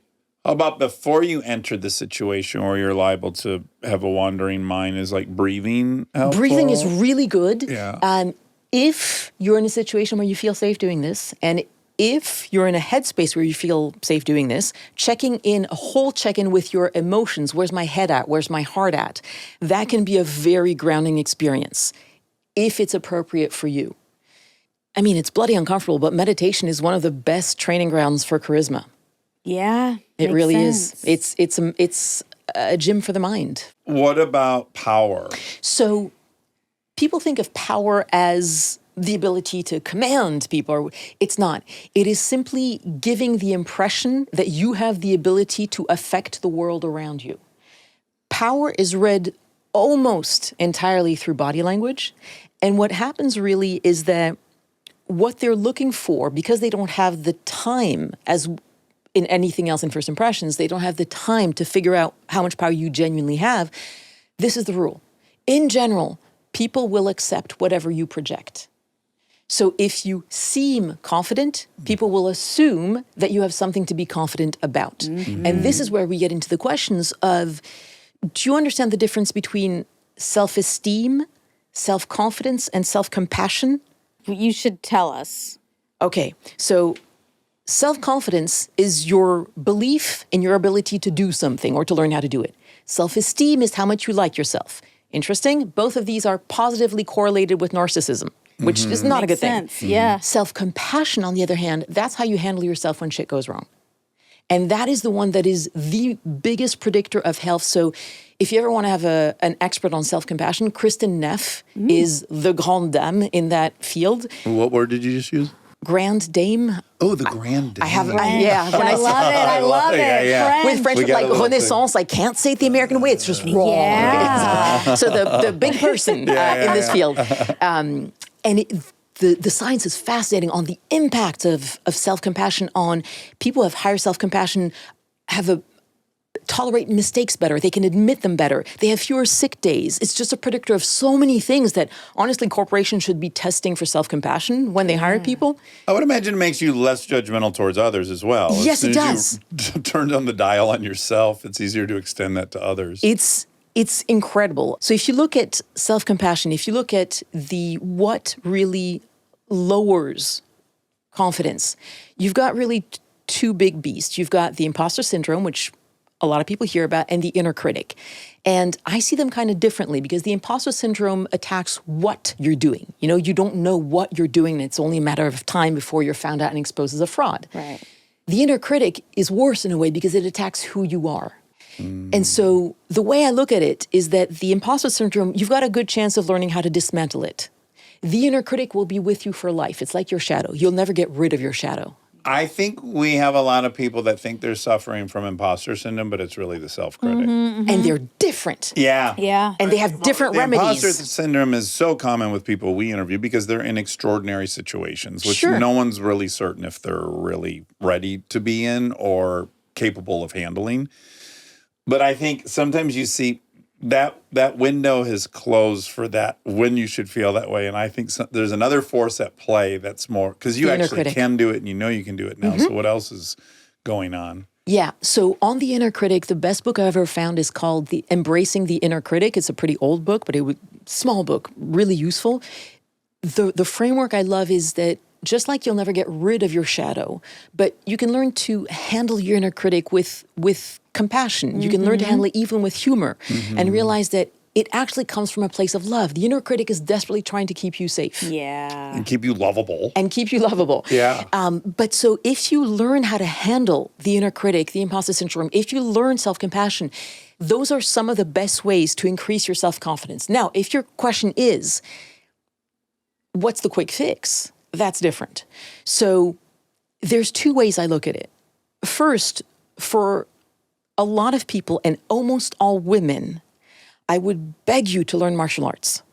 How about before you enter the situation where you're liable to have a wandering mind, is like breathing helpful? Breathing is really good. Yeah. If you're in a situation where you feel safe doing this, and if you're in a headspace where you feel safe doing this, a whole check-in with your emotions. Where's my head at? Where's my heart at? That can be a very grounding experience if it's appropriate for you. I mean, it's bloody uncomfortable, but meditation is one of the best training grounds for charisma. Yeah. It makes really sense. is. It's a gym for the mind. What about power? So people think of power as the ability to command people. It's not. It is simply giving the impression that you have the ability to affect the world around you. Power is read almost entirely through body language. And what happens really is that what they're looking for, because they don't have the time, as in anything else in first impressions, they don't have the time to figure out how much power you genuinely have. This is the rule. In general, people will accept whatever you project. So if you seem confident, people will assume that you have something to be confident about. Mm-hmm. And this is where we get into the questions of, do you understand the difference between self-esteem, self-confidence, and self-compassion? You should tell us. Okay, so self-confidence is your belief in your ability to do something or to learn how to do it. Self-esteem is how much you like yourself. Interesting? Both of these are positively correlated with narcissism. which is not a good thing. Makes sense. Yeah. Self-compassion, on the other hand, that's how you handle yourself when shit goes wrong. And that is the one that is the biggest predictor of health. So if you ever want to have an expert on self-compassion, Kristen Neff is the grande dame in that field. What word did you just use? Grand dame. Oh, the grand dame. I have, yeah. When I love it. I love it. yeah. with French, We with got like a little Renaissance, I can't say it the American way. It's just wrong. Yeah. So the big person in this field. And the science is fascinating on the impact of self-compassion on people who have higher self-compassion, tolerate mistakes better. They can admit them better. They have fewer sick days. It's just a predictor of so many things that honestly corporations should be testing for self-compassion when they hire people. I would imagine it makes you less judgmental towards others as well. Yes, it does. You turn on the dial on yourself, it's easier to extend that to others. It's incredible. So if you look at self-compassion, if you look at what really lowers confidence, you've got really two big beasts. You've got the imposter syndrome, which a lot of people hear about, and the inner critic. And I see them kind of differently because the imposter syndrome attacks what you're doing. You know, you don't know what you're doing, and it's only a matter of time before you're found out and exposed as a fraud. Right. The inner critic is worse in a way because it attacks who you are. And so the way I look at it is that the imposter syndrome, you've got a good chance of learning how to dismantle it. The inner critic will be with you for life. It's like your shadow. You'll never get rid of your shadow. I think we have a lot of people that think they're suffering from imposter syndrome, but it's really the self-critic. And they're different. Yeah. Yeah. And they have different The remedies. imposter syndrome is so common with people we interview because they're in extraordinary situations, which Sure. no one's really certain if they're really ready to be in or capable of handling. But I think sometimes you see that window has closed for that when you should feel that way. And I think there's another force at play that's more, because you The inner actually critic. can do it and you know you can do it now. So what else is going on? Yeah. So on the inner critic, the best book I've ever found is called Embracing the Inner Critic. It's a pretty old book, but small book, really useful. The framework I love is that just like you'll never get rid of your shadow, but you can learn to handle your inner critic with compassion. You can learn to handle it even with humor and realize that it actually comes from a place of love. The inner critic is desperately trying to keep you safe. Yeah. And keep you lovable. And keep you lovable. Yeah. But so if you learn how to handle the inner critic, the imposter syndrome, if you learn self-compassion, those are some of the best ways to increase your self-confidence. Now, if your question is, what's the quick fix? That's different. So there's two ways I look at it. First, for a lot of people and almost all women, I would beg you to learn martial arts,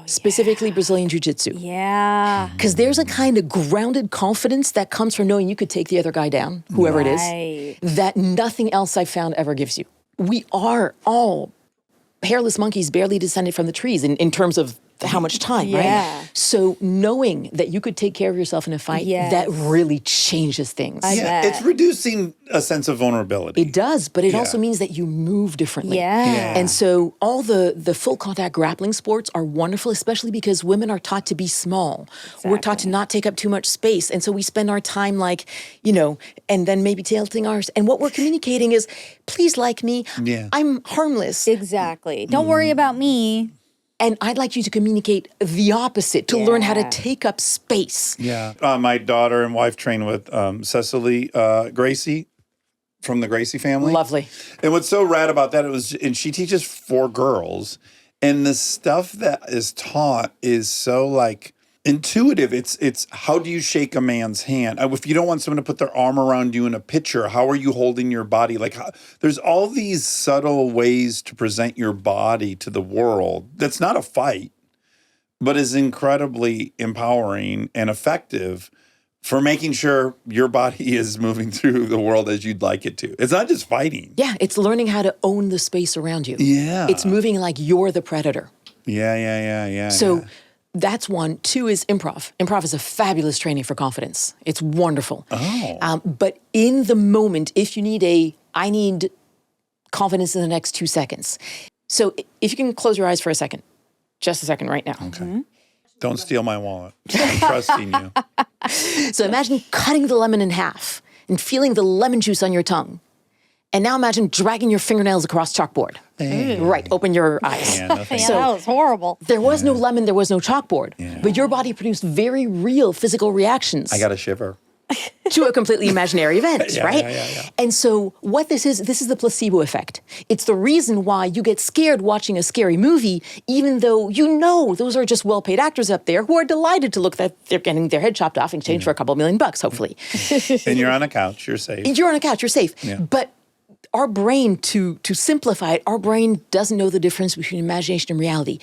specifically Brazilian Jiu-Jitsu. Yeah. Because there's a kind of grounded confidence that comes from knowing you could take the other guy down, whoever it Right. is, that nothing else I've found ever gives you. We are all hairless monkeys barely descended from the trees in terms of how much time, Yeah. right? So knowing that you could take care of yourself in a fight, Yes. that really changes things. Yeah, bet. it's reducing a sense of vulnerability. It does, but it Yeah. also means that you move differently. Yeah. And so all the full contact grappling sports are wonderful, especially because women are taught to be small. We're taught to not take up too much space. And so we spend our time and then maybe tilting ours. And what we're communicating is, please like me. Yeah. I'm harmless. Exactly. Don't worry about me. And I'd like you to communicate the opposite, to learn how to take up space. Yeah. My daughter and wife train with Cecily Gracie from the Gracie family. Lovely. And what's so rad about that, and she teaches 4 girls, and the stuff that is taught is so intuitive. It's how do you shake a man's hand? If you don't want someone to put their arm around you in a picture, how are you holding your body? There's all these subtle ways to present your body to the world. That's not a fight, but is incredibly empowering and effective for making sure your body is moving through the world as you'd like it to. It's not just fighting. Yeah, it's learning how to own the space around you. Yeah. It's moving like you're the predator. Yeah. So that's one. 2 is improv. Improv is a fabulous training for confidence. It's wonderful. Oh. But in the moment, if you need I need confidence in the next 2 seconds. So if you can close your eyes for a second, just a second right now. Okay. Don't steal my wallet. I'm trusting you. So imagine cutting the lemon in half and feeling the lemon juice on your tongue. And now imagine dragging your fingernails across chalkboard. Right, open your eyes. Yeah, no Yeah, thanks. that was horrible. There was no lemon, there was no chalkboard. But your body produced very real physical reactions. I got a shiver. To a completely imaginary event, right? Yeah. And so what this is the placebo effect. It's the reason why you get scared watching a scary movie, even though you know those are just well-paid actors up there who are delighted to look that they're getting their head chopped off in exchange for a couple $1 million, hopefully. And you're on a couch, you're safe. You're on a couch, you're safe. Yeah. But our brain, to simplify it, our brain doesn't know the difference between imagination and reality.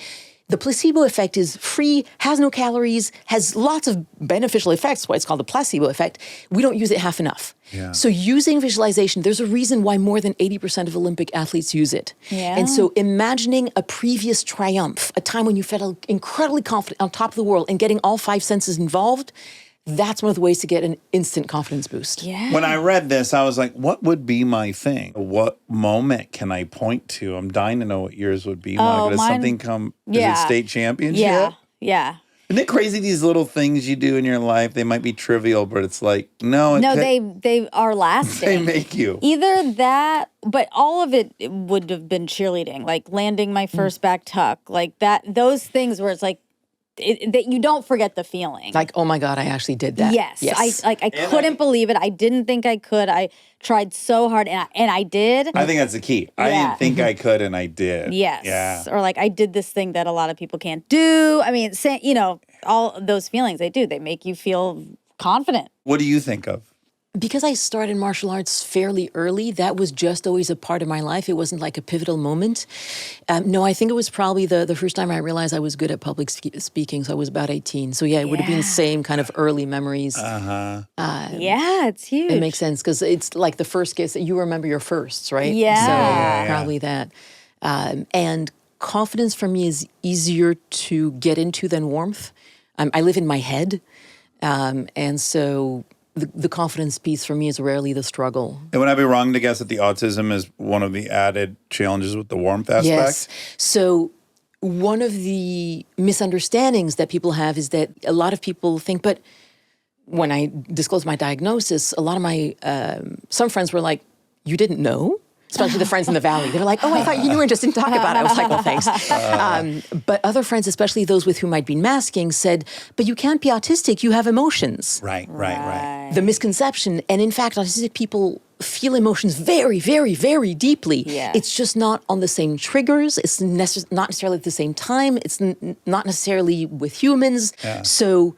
The placebo effect is free, has no calories, has lots of beneficial effects, why it's called the placebo effect. We don't use it half enough. Yeah. So using visualization, there's a reason why more than 80% of Olympic athletes use it. Yeah. And so imagining a previous triumph, a time when you felt incredibly confident on top of the world and getting all 5 senses involved, that's one of the ways to get an instant confidence boost. Yeah. When I read this, I was like, what would be my thing? What moment can I point to? I'm dying to know what yours would be. Monica. Does mine- something come? Yeah. Is it state championship? Yeah. Isn't it crazy these little things you do in your life? They might be trivial, but it's like, no, They are lasting. they make you. Either that, but all of it would have been cheerleading, like landing my first back tuck, like that. Those things where it's like that you don't forget the feeling. Like, oh my God, I actually did that. Yes. I couldn't believe it. I didn't think I could. I tried so hard, and I did. I think that's the key. I Yeah. didn't think I could, and I did. Yes. Yeah. Or like I did this thing that a lot of people can't do. I mean, all those feelings they do. They make you feel confident. What do you think of? Because I started martial arts fairly early, that was just always a part of my life. It wasn't like a pivotal moment. No, I think it was probably the first time I realized I was good at public speaking. So I was about 18. So yeah, it would have been the same kind of early memories. Yeah, it's huge. It makes sense because it's like the first kiss that you remember your firsts, right? Yeah. So probably that. And confidence for me is easier to get into than warmth. I live in my head. And so the confidence piece for me is rarely the struggle. And would I be wrong to guess that the autism is one of the added challenges with the warmth aspect? Yes. So one of the misunderstandings that people have is that a lot of people think, but when I disclosed my diagnosis, a lot of my, some friends were like, you didn't know? Especially the friends in the Valley. They were like, oh, I thought you knew and just didn't talk about it. I was like, well, thanks. But other friends, especially those with whom I'd been masking, said, but you can't be autistic. You have emotions. Right. The misconception. And in fact, autistic people feel emotions very, very, very deeply. Yeah. It's just not on the same triggers. It's not necessarily at the same time. It's not necessarily with humans. Yeah. So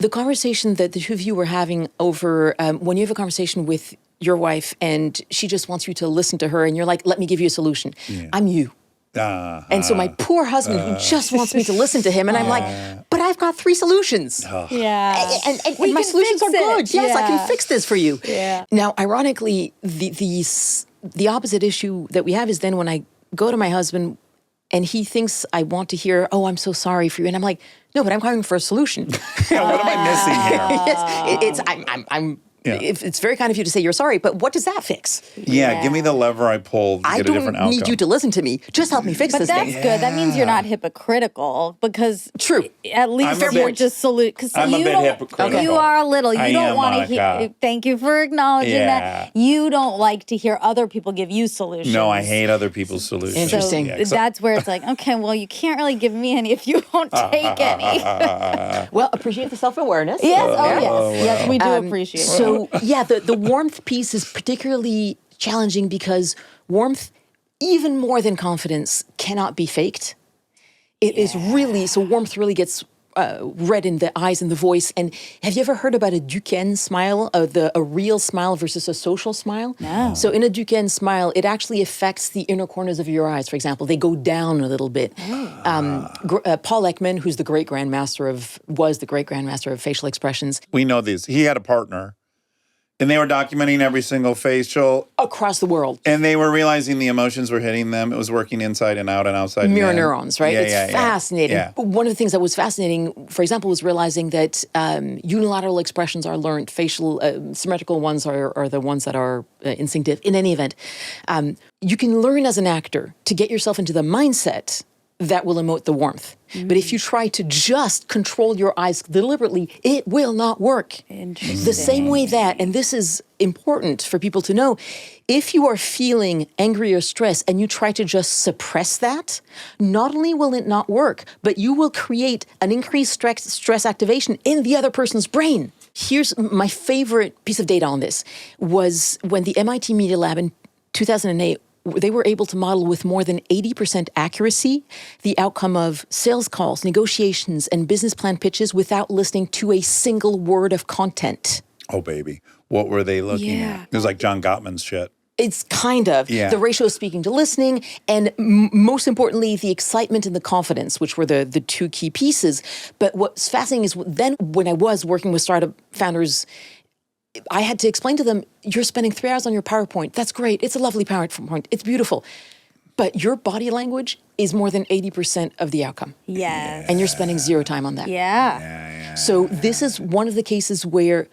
the conversation that the two of you were having over, when you have a conversation with your wife and she just wants you to listen to her and you're like, let me give you a solution. I'm you. And so my poor husband who just wants me to listen to him and I'm like, but I've got 3 solutions. Yeah. And We my can solutions fix are good. it. Yes, I Yeah. can fix this for you. Yeah. Now, ironically, the opposite issue that we have is then when I go to my husband and he thinks I want to hear, oh, I'm so sorry for you. And I'm like, no, but I'm coming for a solution. Yeah, what am I missing here? I'm Yeah. It's very kind of you to say you're sorry, but what does that fix? Yeah, give me the lever I pulled to I get a different don't outcome. need you to listen to me. Just help me fix But this that's thing. good. That means you're not hypocritical because True. At least I'm a you're bit- just salute. Because I'm a you bit don't. hypocritical. You are a little. You I don't am, want to Monica. hear. Thank you for acknowledging Yeah. that. You don't like to hear other people give you solutions. No, I hate other people's solutions. So Interesting. Yeah, that's where it's like, okay, well, you can't really give me any if you won't take any. Well, appreciate the self-awareness. Yes, yes, we do appreciate it. So, yeah, the warmth piece is particularly challenging because warmth, even more than confidence, cannot be faked. It is really, so warmth really gets read in the eyes and the voice. And have you ever heard about a Duquesne smile, a real smile versus a social smile? No. So in a Duquesne smile, it actually affects the inner corners of your eyes, for example. They go down a little bit. Paul Ekman, who's was the great grandmaster of facial expressions, We know these. He had a partner, and they were documenting every single facial, across the world. and they were realizing the emotions were hitting them. It was working inside and out and outside and Mirror in. neurons, right? It's fascinating. Yeah. But one of the things that was fascinating, for example, was realizing that unilateral expressions are learned. Facial, symmetrical ones are the ones that are instinctive. In any event, you can learn as an actor to get yourself into the mindset that will emote the warmth. But if you try to just control your eyes deliberately, it will not work. Interesting. The same way that, and this is important for people to know, if you are feeling angry or stressed and you try to just suppress that, not only will it not work, but you will create an increased stress activation in the other person's brain. Here's my favorite piece of data on this, was when the MIT Media Lab in 2008, they were able to model with more than 80% accuracy the outcome of sales calls, negotiations, and business plan pitches without listening to a single word of content. Oh, baby. What were they looking at? It was like John Gottman's shit. It's kind of the ratio of speaking to listening, and most importantly, the excitement and the confidence, which were the two key pieces. But what's fascinating is then when I was working with startup founders, I had to explain to them, you're spending 3 hours on your PowerPoint. That's great. It's a lovely PowerPoint. It's beautiful. But your body language is more than 80% of the outcome. Yes. And you're spending zero time on that. Yeah. So this is one of the cases where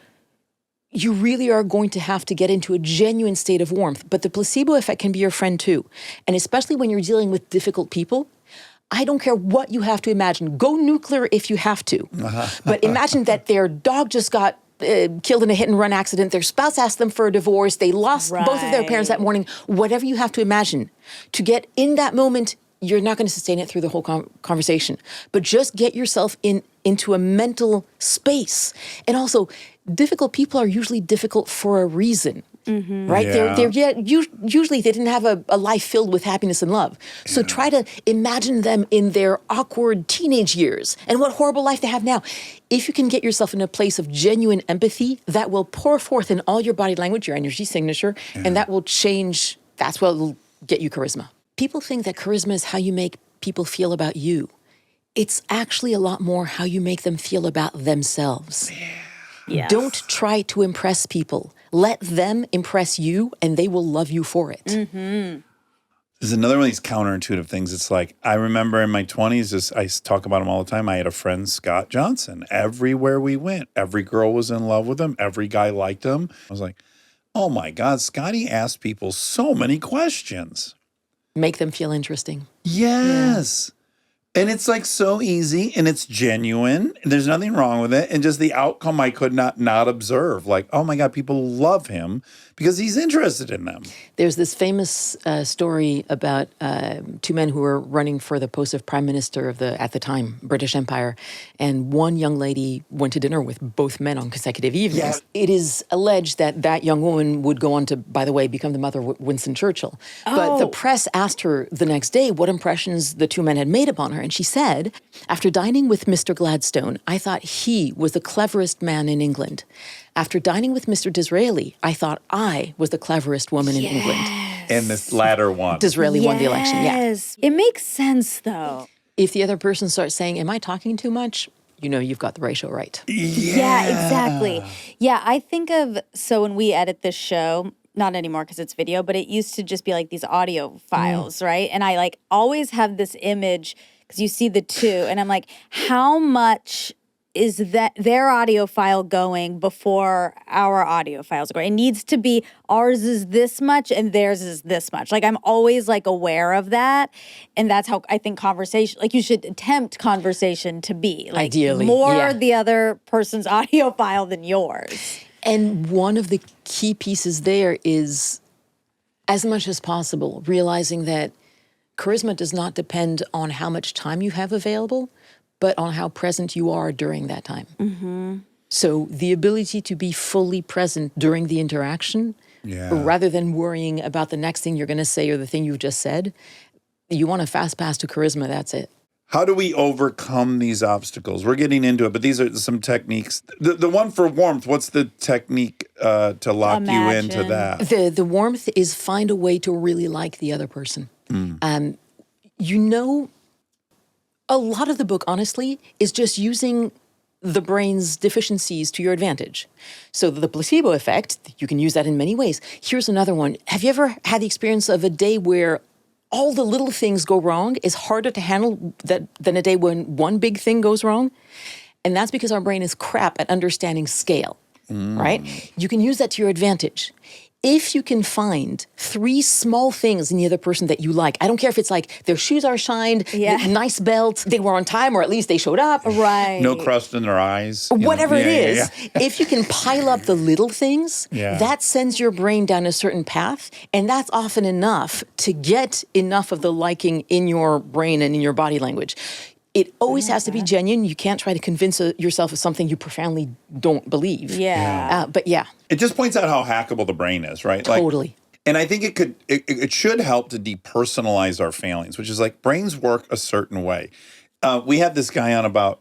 you really are going to have to get into a genuine state of warmth. But the placebo effect can be your friend too. And especially when you're dealing with difficult people, I don't care what you have to imagine. Go nuclear if you have to. But imagine that their dog just got killed in a hit-and-run accident. Their spouse asked them for a divorce. They lost both of their parents that morning. Whatever you have to imagine. To get in that moment, you're not going to sustain it through the whole conversation. But just get yourself into a mental space. And also, difficult people are usually difficult for a reason. Right? Yeah. Usually they didn't have a life filled with happiness and love. So try to imagine them in their awkward teenage years and what horrible life they have now. If you can get yourself in a place of genuine empathy, that will pour forth in all your body language, your energy signature, and that will change. That's what will get you charisma. People think that charisma is how you make people feel about you. It's actually a lot more how you make them feel about themselves. Yes. Don't try to impress people. Let them impress you, and they will love you for it. There's another one of these counterintuitive things. It's like, I remember in my 20s, I talk about him all the time. I had a friend, Scott Johnson. Everywhere we went, every girl was in love with him. Every guy liked him. I was like, oh my God, Scotty asked people so many questions. Make them feel interesting. Yes. And it's like so easy and it's genuine. And there's nothing wrong with it. And just the outcome I could not observe. Like, oh my God, people love him because he's interested in them. There's this famous story about two men who were running for the post of prime minister of the, at the time, British Empire. And one young lady went to dinner with both men on consecutive evenings. Yes. It is alleged that that young woman would go on to, by the way, become the mother of Winston Churchill. Oh. But the press asked her the next day what impressions the two men had made upon her. And she said, after dining with Mr. Gladstone, I thought he was the cleverest man in England. After dining with Mr. Disraeli, I thought I was the cleverest woman in England. And this latter one. Disraeli won the election, Yes. It makes sense, though. If the other person starts saying, am I talking too much? You know you've got the ratio right. Yeah, exactly. Yeah, I think of, so when we edit this show, not anymore because it's video, but it used to just be like these audio files, right? And I like always have this image because you see the two, and I'm like, how much is that their audio file going before our audio files are going? It needs to be ours is this much and theirs is this much. Like I'm always like aware of that. And that's how I think conversation, like you should attempt conversation to be. Like ideally, more the other person's audio file than yours. And one of the key pieces there is, as much as possible, realizing that charisma does not depend on how much time you have available, but on how present you are during that time. So the ability to be fully present during the interaction, rather than worrying about the next thing you're going to say or the thing you've just said, you want a fast pass to charisma, that's it. How do we overcome these obstacles? We're getting into it, but these are some techniques. The one for warmth, what's the technique to lock you into that? The warmth is find a way to really like the other person. You know, a lot of the book, honestly, is just using the brain's deficiencies to your advantage. So the placebo effect, you can use that in many ways. Here's another one. Have you ever had the experience of a day where all the little things go wrong is harder to handle than a day when one big thing goes wrong? And that's because our brain is crap at understanding scale, right? You can use that to your advantage. if you can find 3 small things in the other person that you like, I don't care if it's like their shoes are shined, nice belt, they were on time, or at least they showed up. Right. No crust in their eyes. Whatever it is, if you can pile up the little things, Yeah. that sends your brain down a certain path. And that's often enough to get enough of the liking in your brain and in your body language. It always has to be genuine. You can't try to convince yourself of something you profoundly don't believe. Yeah. But yeah, It just points out how hackable the brain is, right? Like, totally. and I think it should help to depersonalize our failings, which is like brains work a certain way. We had this guy on about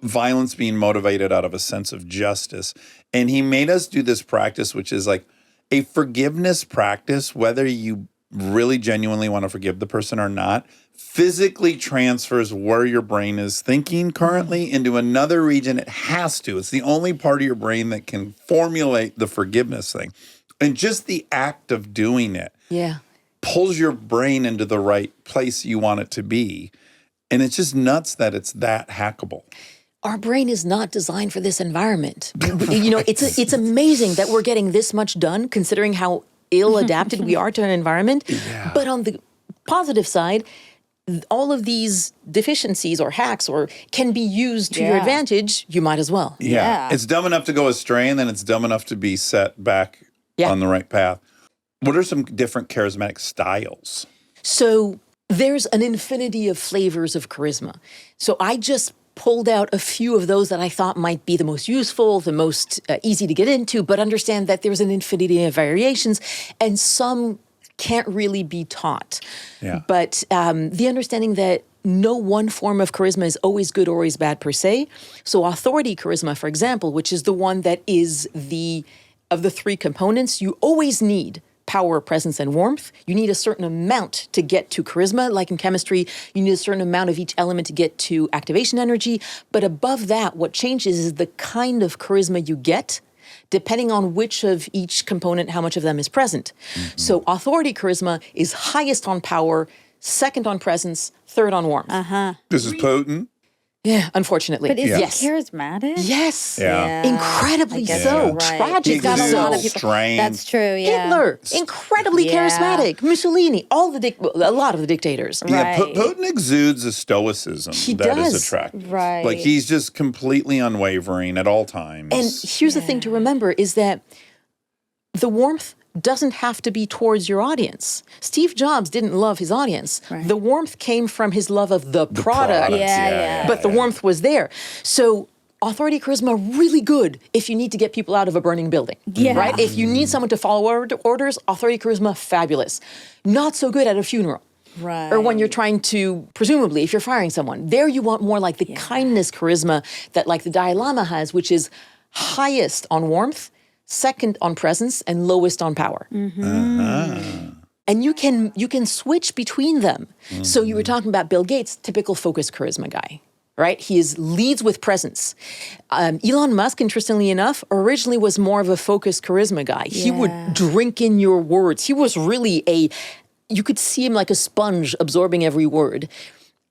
violence being motivated out of a sense of justice. And he made us do this practice, which is like a forgiveness practice, whether you really genuinely want to forgive the person or not, physically transfers where your brain is thinking currently into another region. It has to. It's the only part of your brain that can formulate the forgiveness thing. And just the act of doing it pulls your brain into the right place you want it to be. And it's just nuts that it's that hackable. Our brain is not designed for this environment. It's amazing that we're getting this much done considering how ill adapted we are to an environment. Yeah. But on the positive side, all of these deficiencies or hacks can be used to your advantage. You might as well. Yeah. It's dumb enough to go astray, and then it's dumb enough to be set back on the right path. What are some different charismatic styles? So there's an infinity of flavors of charisma. So I just pulled out a few of those that I thought might be the most useful, the most easy to get into, but understand that there's an infinity of variations, and some can't really be taught. Yeah. But the understanding that no one form of charisma is always good or always bad per se. So authority charisma, for example, which is the one that is of the 3 components, you always need power, presence, and warmth. You need a certain amount to get to charisma. Like in chemistry, you need a certain amount of each element to get to activation energy. But above that, what changes is the kind of charisma you get, depending on which of each component, how much of them is present. Mm-hmm. So authority charisma is highest on power, second on presence, third on warmth. This is potent. Yeah, unfortunately. But is it charismatic? Yes. Yeah. Incredibly so. Right. Tragic. He's got a lot of Exudes people. strength. That's true, yeah. Hitler, incredibly charismatic. Mussolini, a lot of the dictators. Yeah, Putin exudes a stoicism that is attractive. Right. Like he's just completely unwavering at all times. And here's the thing to remember is that the warmth doesn't have to be towards your audience. Steve Jobs didn't love his audience. Right. The warmth came from his love of the product. But the warmth was there. So authority charisma, really good if you need to get people out of a burning building. Yeah. Right? If you need someone to follow orders, authority charisma, fabulous. Not so good at a funeral. Right. Or when you're trying to, presumably, if you're firing someone. There you want more like the kindness charisma that like the Dalai Lama has, which is highest on warmth, second on presence, and lowest on power. And you can switch between them. So you were talking about Bill Gates, typical focus charisma guy, right? He leads with presence. Elon Musk, interestingly enough, originally was more of a focus charisma guy. He would drink in your words. He was really you could see him like a sponge absorbing every word.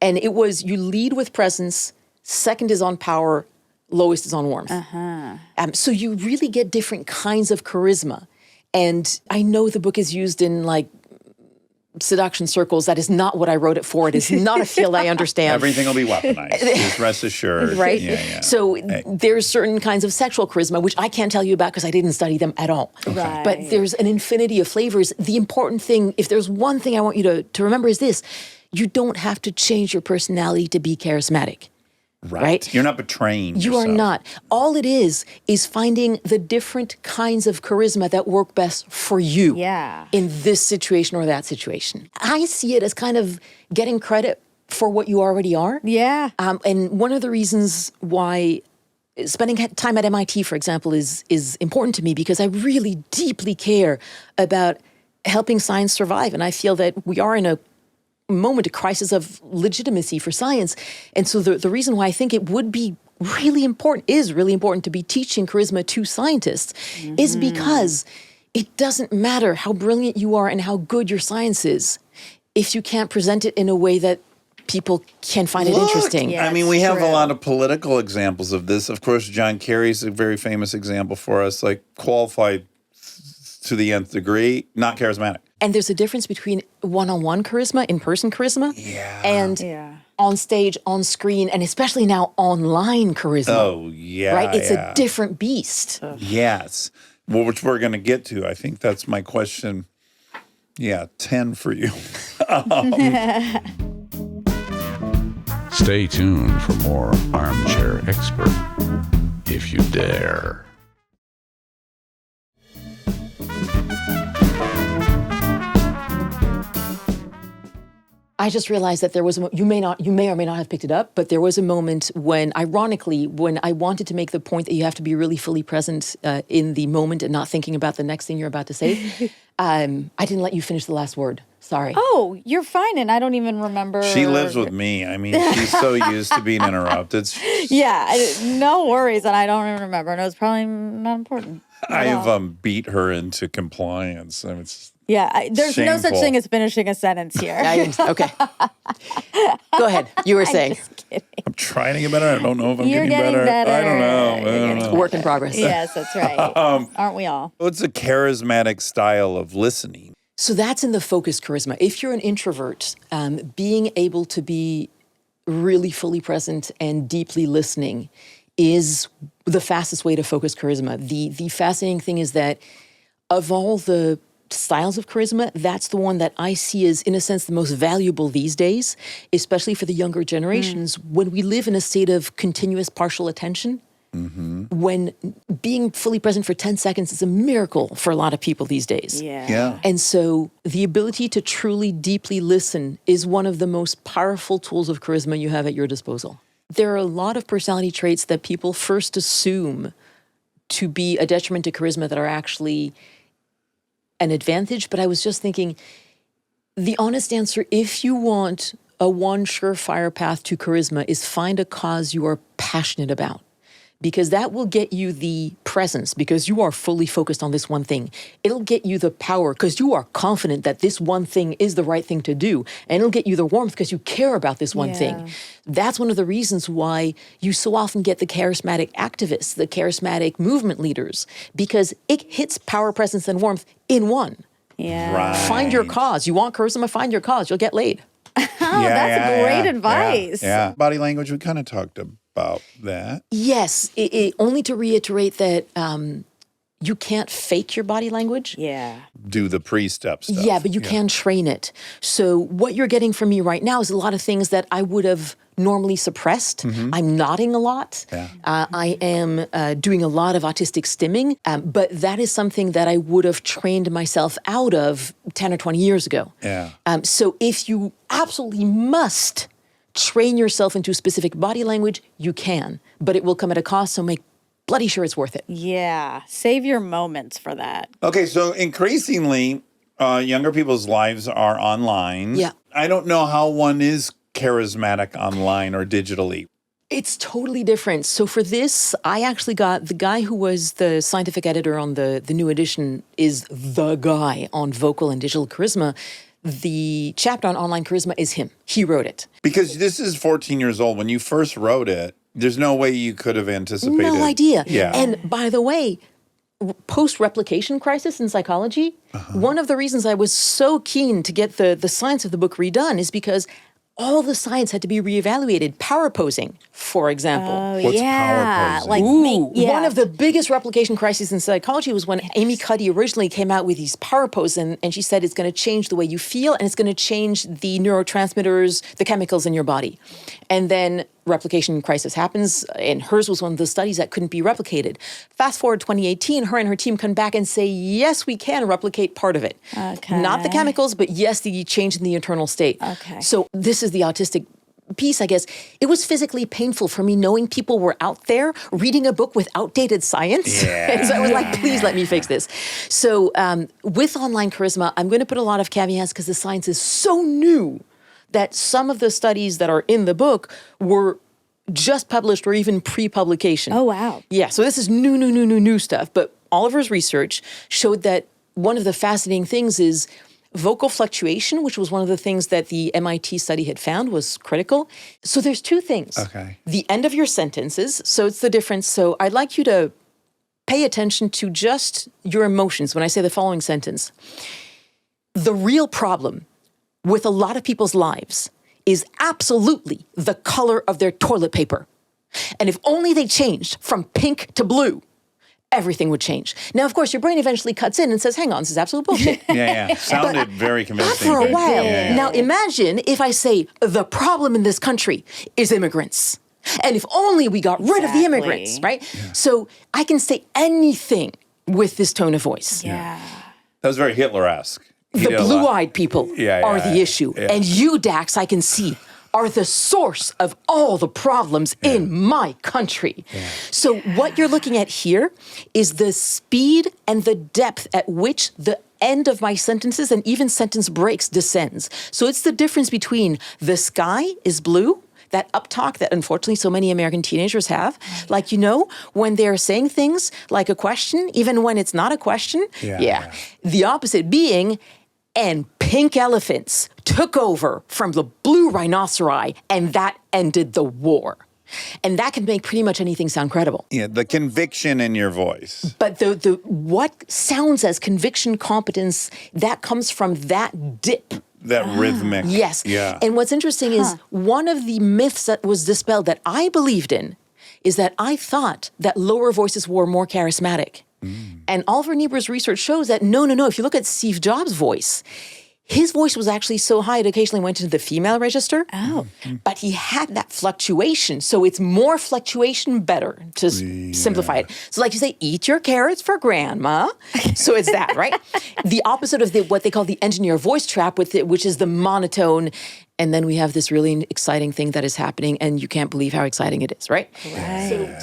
And it was, you lead with presence, second is on power, lowest is on warmth. So you really get different kinds of charisma. And I know the book is used in like seduction circles. That is not what I wrote it for. It is not a field I understand. Everything will be weaponized. Just rest assured. Right? So there's certain kinds of sexual charisma, which I can't tell you about because I didn't study them at all. Right. But there's an infinity of flavors. The important thing, if there's one thing I want you to remember is this: you don't have to change your personality to be charismatic. Right? You're not betraying yourself. You are not. All it is finding the different kinds of charisma that work best for you in this situation or that situation. I see it as kind of getting credit for what you already are. Yeah. And one of the reasons why spending time at MIT, for example, is important to me because I really deeply care about helping science survive. And I feel that we are in a moment, a crisis of legitimacy for science. And so the reason why I think it would be really important to be teaching charisma to scientists is because it doesn't matter how brilliant you are and how good your science is if you can't present it in a way that people can find it interesting. Yeah, I mean, we have a lot of political examples of this. Of course, John Kerry's a very famous example for us, like qualified to the nth degree, not charismatic. And there's a difference between one-on-one charisma, in-person charisma, and on stage, on screen, and especially now online charisma. Oh, yeah. Right? It's a different beast. Yes. Well, which we're going to get to. I think that's my question. Yeah, 10 for you. Stay tuned for more Armchair Expert, if you dare. I just realized that there was you may or may not have picked it up, but there was a moment when, ironically, when I wanted to make the point that you have to be really fully present in the moment and not thinking about the next thing you're about to say. I didn't let you finish the last word. Sorry. Oh, you're fine, and I don't even remember. She lives with me. I mean, she's so used to being interrupted. No worries, and I don't even remember, and it was probably not important. I've beat her into compliance. I mean, it's there's no such shameful. thing as finishing a sentence here. Okay. Go ahead. You were saying. Just kidding. I'm trying to get better. I don't know if I'm You're getting getting better. I don't know. You're getting Work in progress. Yes, that's right. Aren't we all? What's a charismatic style of listening? So that's in the focus charisma. If you're an introvert, being able to be really fully present and deeply listening is the fastest way to focus charisma. The fascinating thing is that of all the styles of charisma, that's the one that I see as, in a sense, the most valuable these days, especially for the younger generations, when we live in a state of continuous partial attention. When being fully present for 10 seconds is a miracle for a lot of people these days. Yeah. And so the ability to truly deeply listen is one of the most powerful tools of charisma you have at your disposal. There are a lot of personality traits that people first assume to be a detriment to charisma that are actually an advantage. But I was just thinking, the honest answer, if you want a one surefire path to charisma, is find a cause you are passionate about. Because that will get you the presence, because you are fully focused on this one thing. It'll get you the power, because you are confident that this one thing is the right thing to do. And it'll get you the warmth, because you care about this one thing. That's one of the reasons why you so often get the charismatic activists, the charismatic movement leaders, because it hits power, presence, and warmth in one. Yeah. Right. Find your cause. You want charisma, find your cause. You'll get laid. That's great advice. Yeah. Body language, we kind of talked about that. Yes, only to reiterate that you can't fake your body language. Yeah. Do the pre-step stuff. Yeah, but you can train it. So what you're getting from me right now is a lot of things that I would have normally suppressed. I'm nodding a lot. I am doing a lot of autistic stimming, but that is something that I would have trained myself out of 10 or 20 years ago. So if you absolutely must train yourself into specific body language, you can, but it will come at a cost, so make bloody sure it's worth it. Yeah. Save your moments for that. Okay, so increasingly, younger people's lives are online. Yeah. I don't know how one is charismatic online or digitally. It's totally different. So for this, I actually got the guy who was the scientific editor on the new edition is the guy on vocal and digital charisma. The chapter on online charisma is him. He wrote it. Because this is 14 years old. When you first wrote it, there's no way you could have anticipated. No idea. Yeah. And by the way, post-replication crisis in psychology, one of the reasons I was so keen to get the science of the book redone is because all the science had to be reevaluated. Power posing, for example. What's power posing? Like One of the biggest replication crises in psychology was when Amy Cuddy originally came out with these power poses, and she said it's going to change the way you feel, and it's going to change the neurotransmitters, the chemicals in your body. And then replication crisis happens, and hers was one of the studies that couldn't be replicated. Fast forward 2018, her and her team come back and say, yes, we can replicate part of it. Okay. Not the chemicals, but yes, the change in the internal state. Okay. So this is the autistic piece, I guess. It was physically painful for me knowing people were out there reading a book with outdated science. And so I was like, please let me fix this. So with online charisma, I'm going to put a lot of caveats because the science is so new that some of the studies that are in the book were just published or even pre-publication. Oh, wow. Yeah, so this is new stuff. But Oliver's research showed that one of the fascinating things is vocal fluctuation, which was one of the things that the MIT study had found was critical. So there's two things. Okay. The end of your sentences, so it's the difference. So I'd like you to pay attention to just your emotions when I say the following sentence. The real problem with a lot of people's lives is absolutely the color of their toilet paper. And if only they changed from pink to blue, everything would change. Now, of course, your brain eventually cuts in and says, hang on, this is absolute bullshit. Yeah. Sounded very convincing. For a while. Yeah. Now, imagine if I say the problem in this country is immigrants. And if only we got rid of the immigrants, right? Yeah. So I can say anything with this tone of voice. Yeah. That was very Hitler-esque. The blue-eyed people are the issue. Yeah. And you, Dax, I can see, are the source of all the problems in my country. Yeah. So what you're looking at here is the speed and the depth at which the end of my sentences and even sentence breaks descends. So it's the difference between the sky is blue, that uptalk that unfortunately so many American teenagers have. Like, when they're saying things like a question, even when it's not a question. Yeah. The opposite being, and pink elephants took over from the blue rhinoceri, and that ended the war. And that can make pretty much anything sound credible. Yeah, the conviction in your voice. But the what sounds as conviction, competence, that comes from that dip. That rhythmic. Yes. Yeah. And what's interesting is one of the myths that was dispelled that I believed in is that I thought that lower voices were more charismatic. And Oliver Niebuhr's research shows that no. If you look at Steve Jobs' voice, his voice was actually so high it occasionally went into the female register. Oh. But he had that fluctuation. So it's more fluctuation better to simplify it. So like you say, eat your carrots for grandma. So it's that, right? The opposite of what they call the engineer voice trap, which is the monotone. And then we have this really exciting thing that is happening, and you can't believe how exciting it is, right? Right.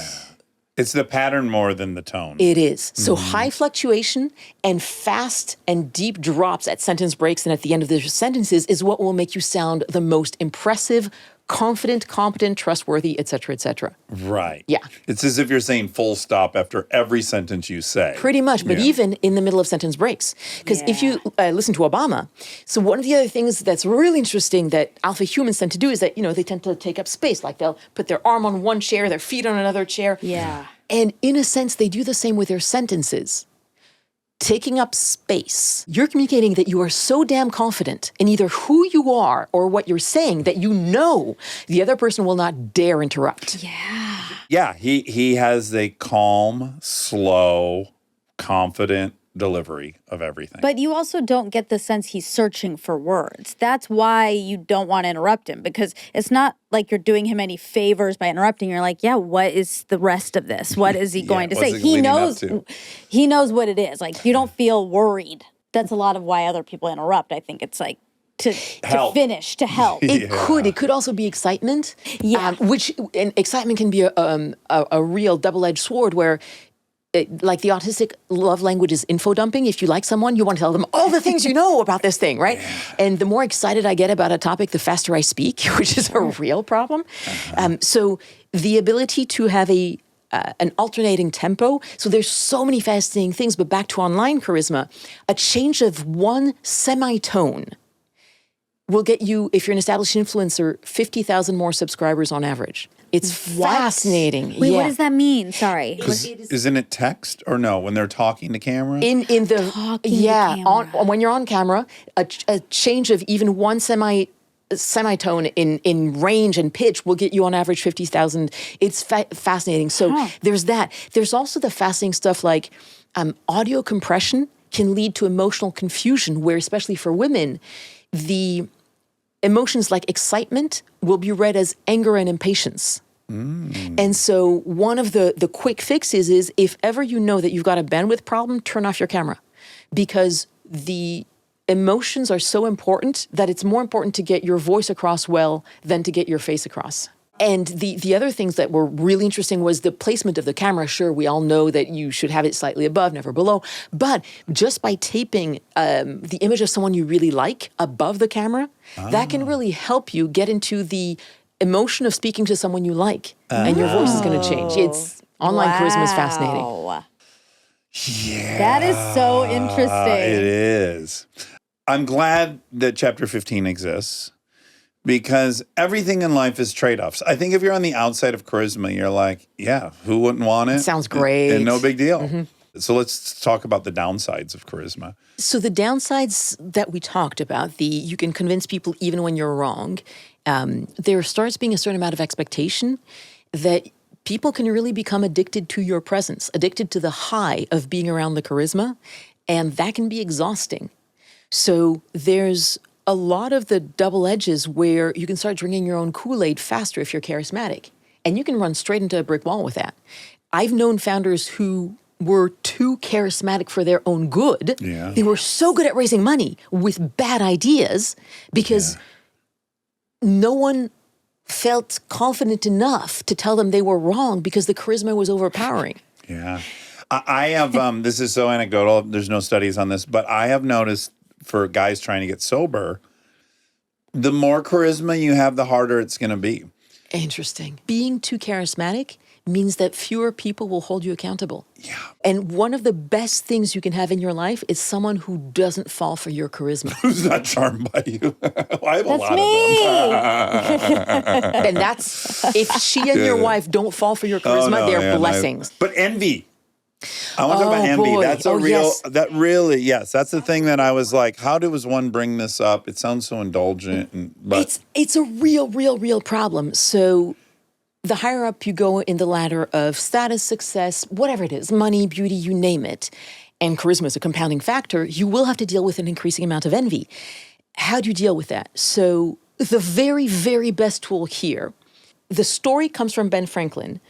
It's the pattern more than the tone. It is. So high fluctuation and fast and deep drops at sentence breaks and at the end of the sentences is what will make you sound the most impressive, confident, competent, trustworthy, et cetera, et cetera. Right. Yeah. It's as if you're saying full stop after every sentence you say. Pretty much, but even in the middle of sentence breaks. Because if you listen to Obama, so one of the other things that's really interesting that alpha humans tend to do is that, they tend to take up space. Like they'll put their arm on one chair, their feet on another chair. Yeah. And in a sense, they do the same with their sentences. Taking up space, you're communicating that you are so damn confident in either who you are or what you're saying that the other person will not dare interrupt. Yeah. Yeah, he has a calm, slow, confident delivery of everything. But you also don't get the sense he's searching for words. That's why you don't want to interrupt him, because it's not like you're doing him any favors by interrupting. You're like, what is the rest of this? What is he going to say? He knows what it is. Like, you don't feel worried. That's a lot of why other people interrupt. I think it's like to finish, to help. It could also be excitement. Yeah. And excitement can be a real double-edged sword where like the autistic love language is info dumping. If you like someone, you want to tell them all the things you know about this thing, right? Yeah. And the more excited I get about a topic, the faster I speak, which is a real problem. So the ability to have an alternating tempo. So there's so many fascinating things, but back to online charisma, a change of one semitone will get you, if you're an established influencer, 50,000 more subscribers on average. It's fascinating. Wait, what does that mean? Sorry. Isn't it text or no? When they're talking to camera? When you're on camera, a change of even one semitone in range and pitch will get you on average 50,000. It's fascinating. So there's that. There's also the fascinating stuff like audio compression can lead to emotional confusion, where especially for women, the emotions like excitement will be read as anger and impatience. And so one of the quick fixes is if ever you know that you've got a bandwidth problem, turn off your camera, because the emotions are so important that it's more important to get your voice across well than to get your face across. And the other things that were really interesting was the placement of the camera. Sure, we all know that you should have it slightly above, never below. But just by taping the image of someone you really like above the camera, that can really help you get into the emotion of speaking to someone you like. And your voice is going to change. Online charisma is fascinating. Yeah. That is so interesting. It is. I'm glad that Chapter 15 exists. because everything in life is trade-offs. I think if you're on the outside of charisma, you're like, yeah, who wouldn't want it? Sounds great. And no big deal. So let's talk about the downsides of charisma. So the downsides that we talked about, you can convince people even when you're wrong. There starts being a certain amount of expectation that people can really become addicted to your presence, addicted to the high of being around the charisma, and that can be exhausting. So there's a lot of the double edges where you can start drinking your own Kool-Aid faster if you're charismatic, and you can run straight into a brick wall with that. I've known founders who were too charismatic for their own good. Yeah. They were so good at raising money with bad ideas because no one felt confident enough to tell them they were wrong because the charisma was overpowering. Yeah. I have, this is so anecdotal, there's no studies on this, but I have noticed for guys trying to get sober, the more charisma you have, the harder it's going to be. Interesting. Being too charismatic means that fewer people will hold you accountable. Yeah. And one of the best things you can have in your life is someone who doesn't fall for your charisma. Who's not charmed by you? I have a lot That's of them. And that's, if she and your wife don't fall for your charisma, they're blessings. But envy. I want to talk about envy. boy. That's a Oh, real, yes. that really, yes, that's the thing that I was like, how does one bring this up? It sounds so indulgent. But It's a real problem. So the higher up you go in the ladder of status, success, whatever it is, money, beauty, you name it, and charisma is a compounding factor, you will have to deal with an increasing amount of envy. How do you deal with that? So the very, very best tool here, the story comes from Ben Franklin.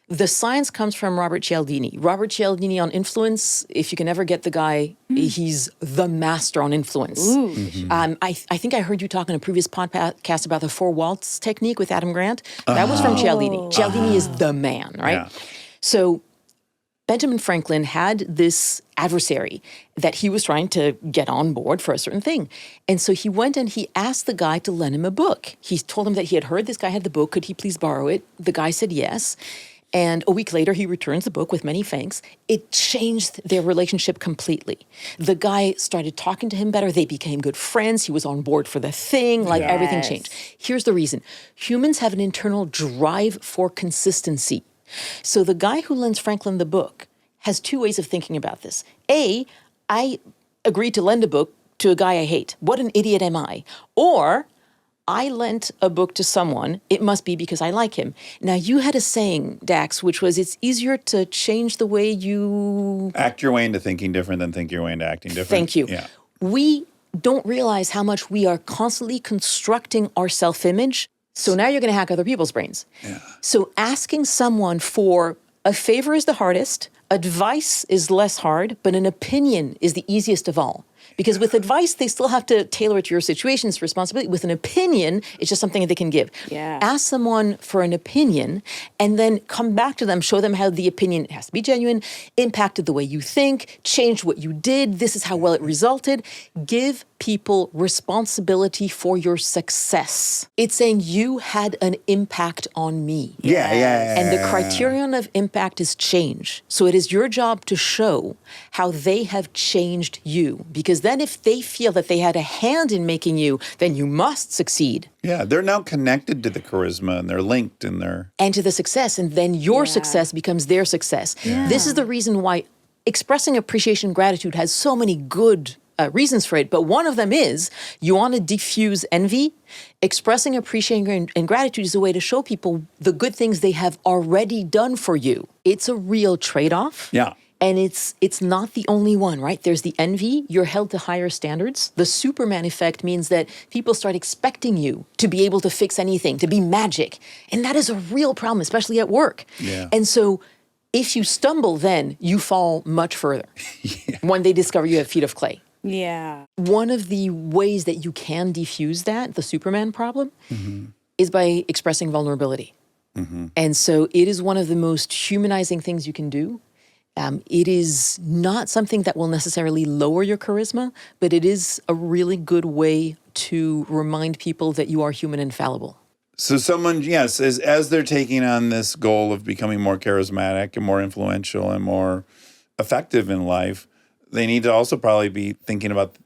The science comes from Robert Cialdini. Robert Cialdini on influence, if you can ever get the guy, he's the master on influence. I think I heard you talk in a previous podcast about the 4 waltz technique with Adam Grant. That was from Cialdini. Cialdini is the man, right? Yeah. So Benjamin Franklin had this adversary that he was trying to get on board for a certain thing. And so he went and he asked the guy to lend him a book. He told him that he had heard this guy had the book. Could he please borrow it? The guy said yes. And a week later, he returns the book with many thanks. It changed their relationship completely. The guy started talking to him better. They became good friends. He was on board for the thing. Like everything changed. Here's the reason. Humans have an internal drive for consistency. So the guy who lends Franklin the book has 2 ways of thinking about this. A, I agreed to lend a book to a guy I hate. What an idiot am I? Or I lent a book to someone, it must be because I like him. Now, you had a saying, Dax, which was it's easier to change the way you act your way into thinking different than think your way into acting different. Thank you. Yeah. We don't realize how much we are constantly constructing our self-image. So now you're going to hack other people's brains. Yeah. So asking someone for a favor is the hardest, advice is less hard, but an opinion is the easiest of all. Because with advice, they still have to tailor it to your situation, it's responsibility. With an opinion, it's just something that they can give. Yeah. Ask someone for an opinion and then come back to them, show them how the opinion, it has to be genuine, impacted the way you think, changed what you did, this is how well it resulted. Give people responsibility for your success. It's saying you had an impact on me. Yeah. And the criterion of impact is change. So it is your job to show how they have changed you. Because then if they feel that they had a hand in making you, then you must succeed. Yeah, they're now connected to the charisma and they're linked and they're... And to the success. And then your success becomes their success. Yeah. This is the reason why expressing appreciation and gratitude has so many good reasons for it. But one of them is you want to diffuse envy. Expressing appreciation and gratitude is a way to show people the good things they have already done for you. It's a real trade-off. Yeah. And it's not the only one, right? There's the envy. You're held to higher standards. The Superman effect means that people start expecting you to be able to fix anything, to be magic. And that is a real problem, especially at work. Yeah. And so if you stumble, then you fall much further when they discover you have feet of clay. Yeah. One of the ways that you can diffuse that, the Superman problem, is by expressing vulnerability. And so it is one of the most humanizing things you can do. It is not something that will necessarily lower your charisma, but it is a really good way to remind people that you are human and fallible. So someone, yes, as they're taking on this goal of becoming more charismatic and more influential and more effective in life, they need to also probably be thinking about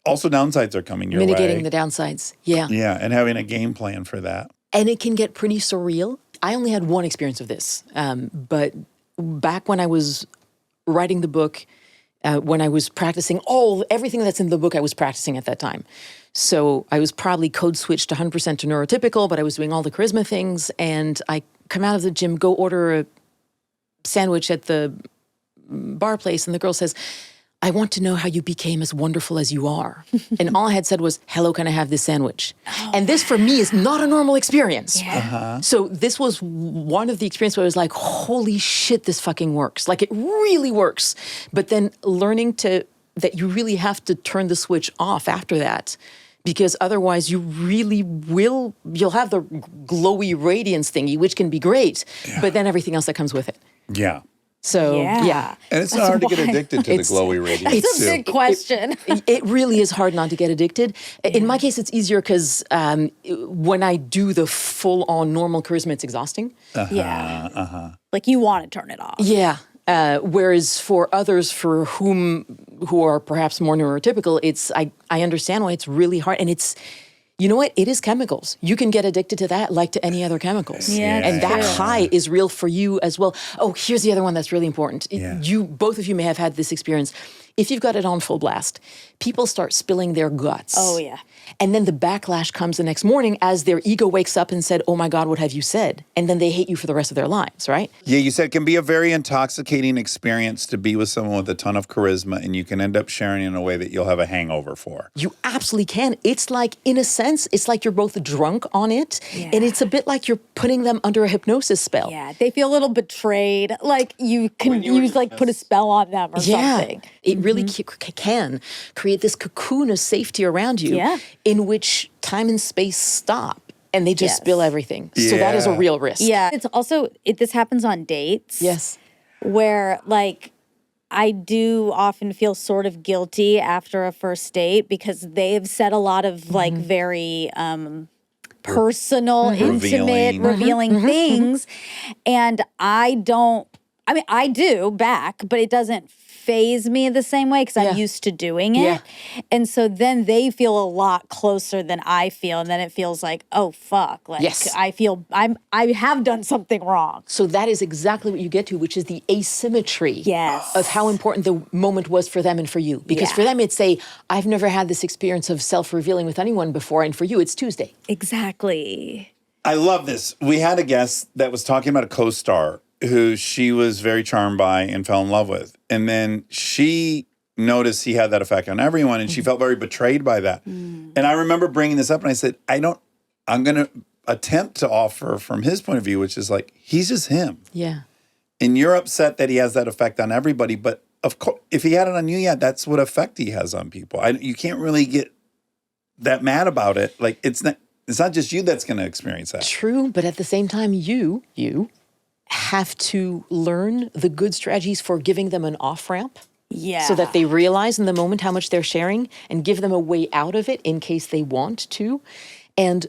also downsides are coming your way. Mitigating the downsides. Yeah. Yeah, and having a game plan for that. And it can get pretty surreal. I only had one experience of this, but back when I was writing the book, when I was practicing, everything that's in the book I was practicing at that time. So I was probably code switched 100% to neurotypical, but I was doing all the charisma things. And I come out of the gym, go order a sandwich at the bar place, and the girl says, I want to know how you became as wonderful as you are. And all I had said was, hello, can I have this sandwich? And this for me is not a normal experience. Yeah. So this was one of the experiences where I was like, holy shit, this fucking works. Like it really works. But then learning that you really have to turn the switch off after that, because otherwise you'll have the glowy radiance thingy, which can be great, but then everything else that comes with it. Yeah. So, yeah. And it's not hard to get addicted to the glowy radiance. It's a big question. It really is hard not to get addicted. In my case, it's easier because when I do the full-on normal charisma, it's exhausting. Yeah. Like you want to turn it off. Yeah. Whereas for others who are perhaps more neurotypical, I understand why it's really hard. And it's, you know what? It is chemicals. You can get addicted to that like to any other chemicals. Yeah, and that true. high is real for you as well. Oh, here's the other one that's really important. Yeah. Both of you may have had this experience. If you've got it on full blast, people start spilling their guts. Oh, yeah. And then the backlash comes the next morning as their ego wakes up and said, oh my God, what have you said? And then they hate you for the rest of their lives, right? Yeah, you said it can be a very intoxicating experience to be with someone with a ton of charisma, and you can end up sharing in a way that you'll have a hangover for. You absolutely can. It's like, in a sense, it's like you're both drunk on it. Yeah. And it's a bit like you're putting them under a hypnosis spell. Yeah, they feel a little betrayed. Like you can put a spell on them or something. It really can create this cocoon of safety around you in which time and space stop and they just spill everything. So that is a real risk. Yeah, it's also, this happens on dates. Yes. Where like I do often feel sort of guilty after a first date because they've said a lot of like very personal, intimate, revealing things. And I do back, but it doesn't faze me the same way because I'm used to doing it. Yeah. And so then they feel a lot closer than I feel. And then it feels like, oh, fuck. Like I feel I have done something wrong. So that is exactly what you get to, which is the asymmetry of how important the moment was for them and for you. Because for them, it's I've never had this experience of self-revealing with anyone before. And for you, it's Tuesday. Exactly. I love this. We had a guest that was talking about a co-star who she was very charmed by and fell in love with. And then she noticed he had that effect on everyone, and she felt very betrayed by that. And I remember bringing this up, and I said, I'm going to attempt to offer from his point of view, which is like, he's just him. Yeah. And you're upset that he has that effect on everybody. But of course, if he had it on you, that's what effect he has on people. You can't really get that mad about it. Like, it's not just you that's going to experience that. True, but at the same time, you have to learn the good strategies for giving them an off-ramp. Yeah. So that they realize in the moment how much they're sharing and give them a way out of it in case they want to. And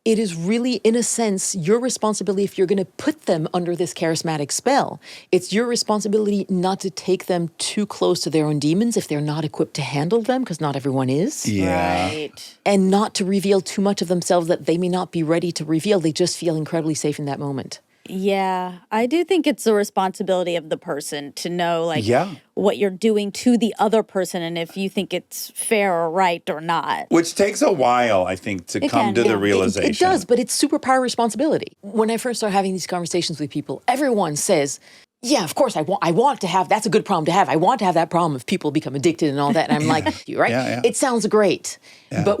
it is really, in a sense, your responsibility if you're going to put them under this charismatic spell. It's your responsibility not to take them too close to their own demons if they're not equipped to handle them, because not everyone is. Yeah. Right. And not to reveal too much of themselves that they may not be ready to reveal. They just feel incredibly safe in that moment. Yeah, I do think it's the responsibility of the person to know like what you're doing to the other person and if you think it's fair or right or not. Which takes a while, I think, to come to the realization. It does, but it's superpower responsibility. When I first started having these conversations with people, everyone says, yeah, of course, I want to have, that's a good problem to have. I want to have that problem if people become addicted and all that. And I'm like, you're right. It sounds great. But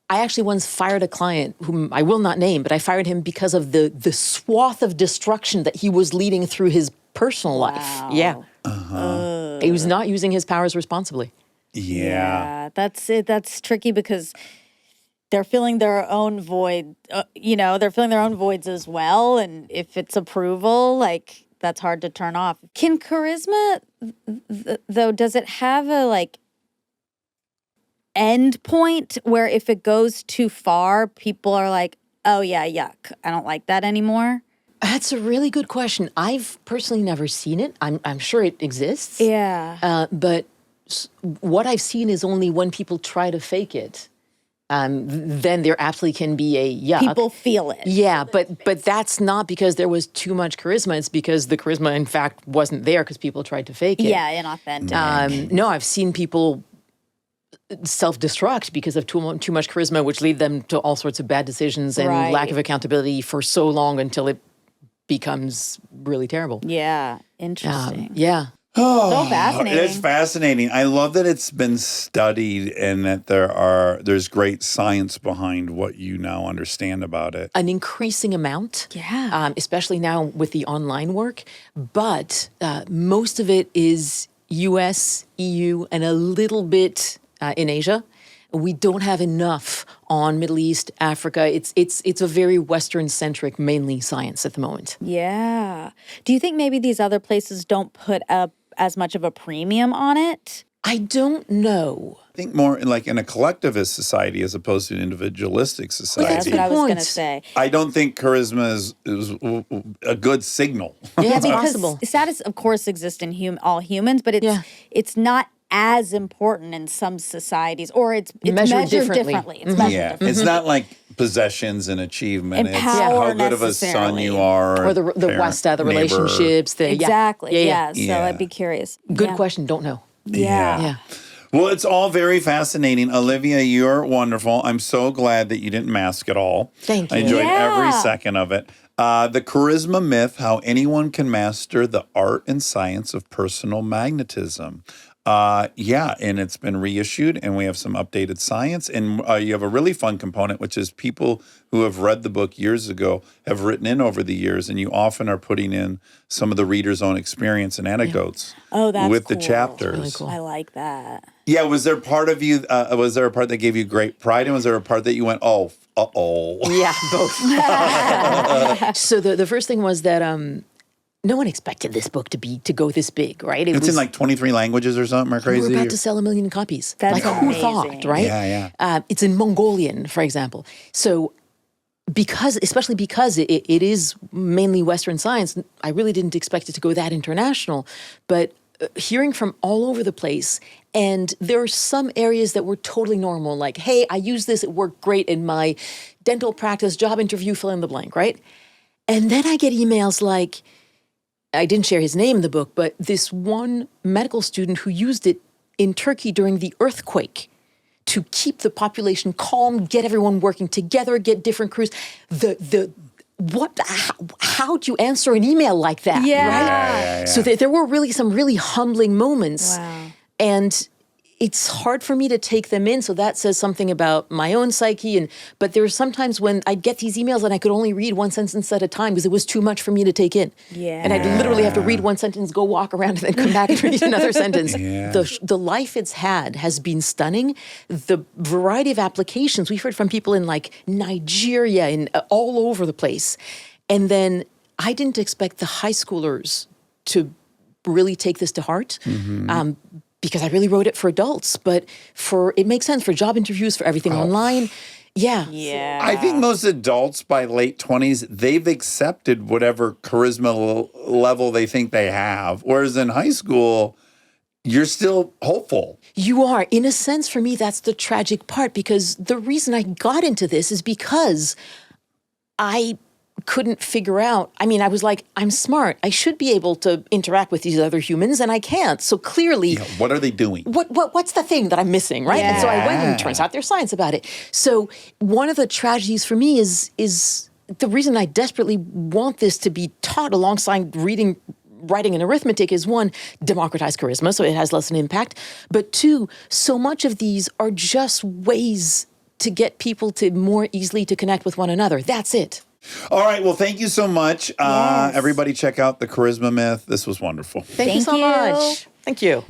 I actually once fired a client whom I will not name, but I fired him because of the swath of destruction that he was leading through his personal life. Yeah. He was not using his powers responsibly. Yeah, that's it. That's tricky because they're filling their own void, they're filling their own voids as well. And if it's approval, like that's hard to turn off. Can charisma, though, does it have a end point where if it goes too far, people are like, oh yeah, yuck, I don't like that anymore? That's a really good question. I've personally never seen it. I'm sure it exists. Yeah. But what I've seen is only when people try to fake it, then there absolutely can be a yuck. People feel it. Yeah, but that's not because there was too much charisma. It's because the charisma, in fact, wasn't there because people tried to fake it. Yeah, inauthentic. No, I've seen people self-destruct because of too much charisma, which lead them to all sorts of bad decisions and lack of accountability for so long until it becomes really terrible. Yeah, interesting. Yeah. So fascinating. It's fascinating. I love that it's been studied and that there's great science behind what you now understand about it. An increasing amount, especially now with the online work, but most of it is US, EU, and a little bit in Asia. We don't have enough on Middle East, Africa. It's a very Western-centric, mainly science at the moment. Yeah. Do you think maybe these other places don't put up as much of a premium on it? I don't know. I think more like in a collectivist society as opposed to an individualistic society. That's what I was going to say. I don't think charisma is a good signal. Yeah, it's because possible. status, of course, exists in all humans, but it's not as important in some societies, or it's measured differently. It's measured differently. It's not like possessions and achievement. And it's power how good of a son you necessarily. are. Or the West, the neighbor. relationships. Exactly. Yeah. So I'd be curious. Good question. Don't know. Yeah. Well, it's all very fascinating. Olivia, you're wonderful. I'm so glad that you didn't mask at all. Thank you. I enjoyed every Yeah. second of it. The Charisma Myth, How Anyone Can Master the Art and Science of Personal Magnetism. And it's been reissued, and we have some updated science. And you have a really fun component, which is people who have read the book years ago have written in over the years, and you often are putting in some of the reader's own experience and anecdotes with the cool. chapters. Really cool. I like that. Yeah, was there part of you, was there a part that gave you great pride, and was there a part that you went, oh, uh-oh? Yeah, both. So the first thing was that no one expected this book to go this big, right? It's in like 23 languages or something or crazy? We're about to sell 1 million copies. That's like who amazing. thought, right? Yeah. It's in Mongolian, for example. So especially because it is mainly Western science, I really didn't expect it to go that international. But hearing from all over the place, and there are some areas that were totally normal, like, hey, I use this, it worked great in my dental practice, job interview, fill in the blank, right? And then I get emails like, I didn't share his name in the book, but this one medical student who used it in Turkey during the earthquake to keep the population calm, get everyone working together, get different crews. How do you answer an email like that? Yeah. Right? So there were really some really humbling moments. Wow. And it's hard for me to take them in. So that says something about my own psyche. But there are sometimes when I'd get these emails and I could only read one sentence at a time because it was too much for me to take in. Yeah. And I'd literally have to read one sentence, go walk around, and then come back and read another sentence. Yeah. The life it's had has been stunning. The variety of applications we've heard from people in like Nigeria and all over the place. And then I didn't expect the high schoolers to really take this to heart. Because I really wrote it for adults, but it makes sense for job interviews, for everything online. Yeah. I think most adults by late 20s, they've accepted whatever charisma level they think they have. Whereas in high school, you're still hopeful. You are. In a sense, for me, that's the tragic part, because the reason I got into this is because I couldn't figure out. I mean, I was like, I'm smart. I should be able to interact with these other humans, and I can't. So clearly, What are they doing? what's the thing that I'm missing, right? And so I went, and it turns out there's science about it. So one of the tragedies for me is the reason I desperately want this to be taught alongside reading, writing, and arithmetic is, one, democratize charisma, so it has less an impact. But two, so much of these are just ways to get people to more easily to connect with one another. That's it. All right. Well, thank you so much. Everybody check out The Charisma Myth. This was wonderful. Thank you so much. Thank you.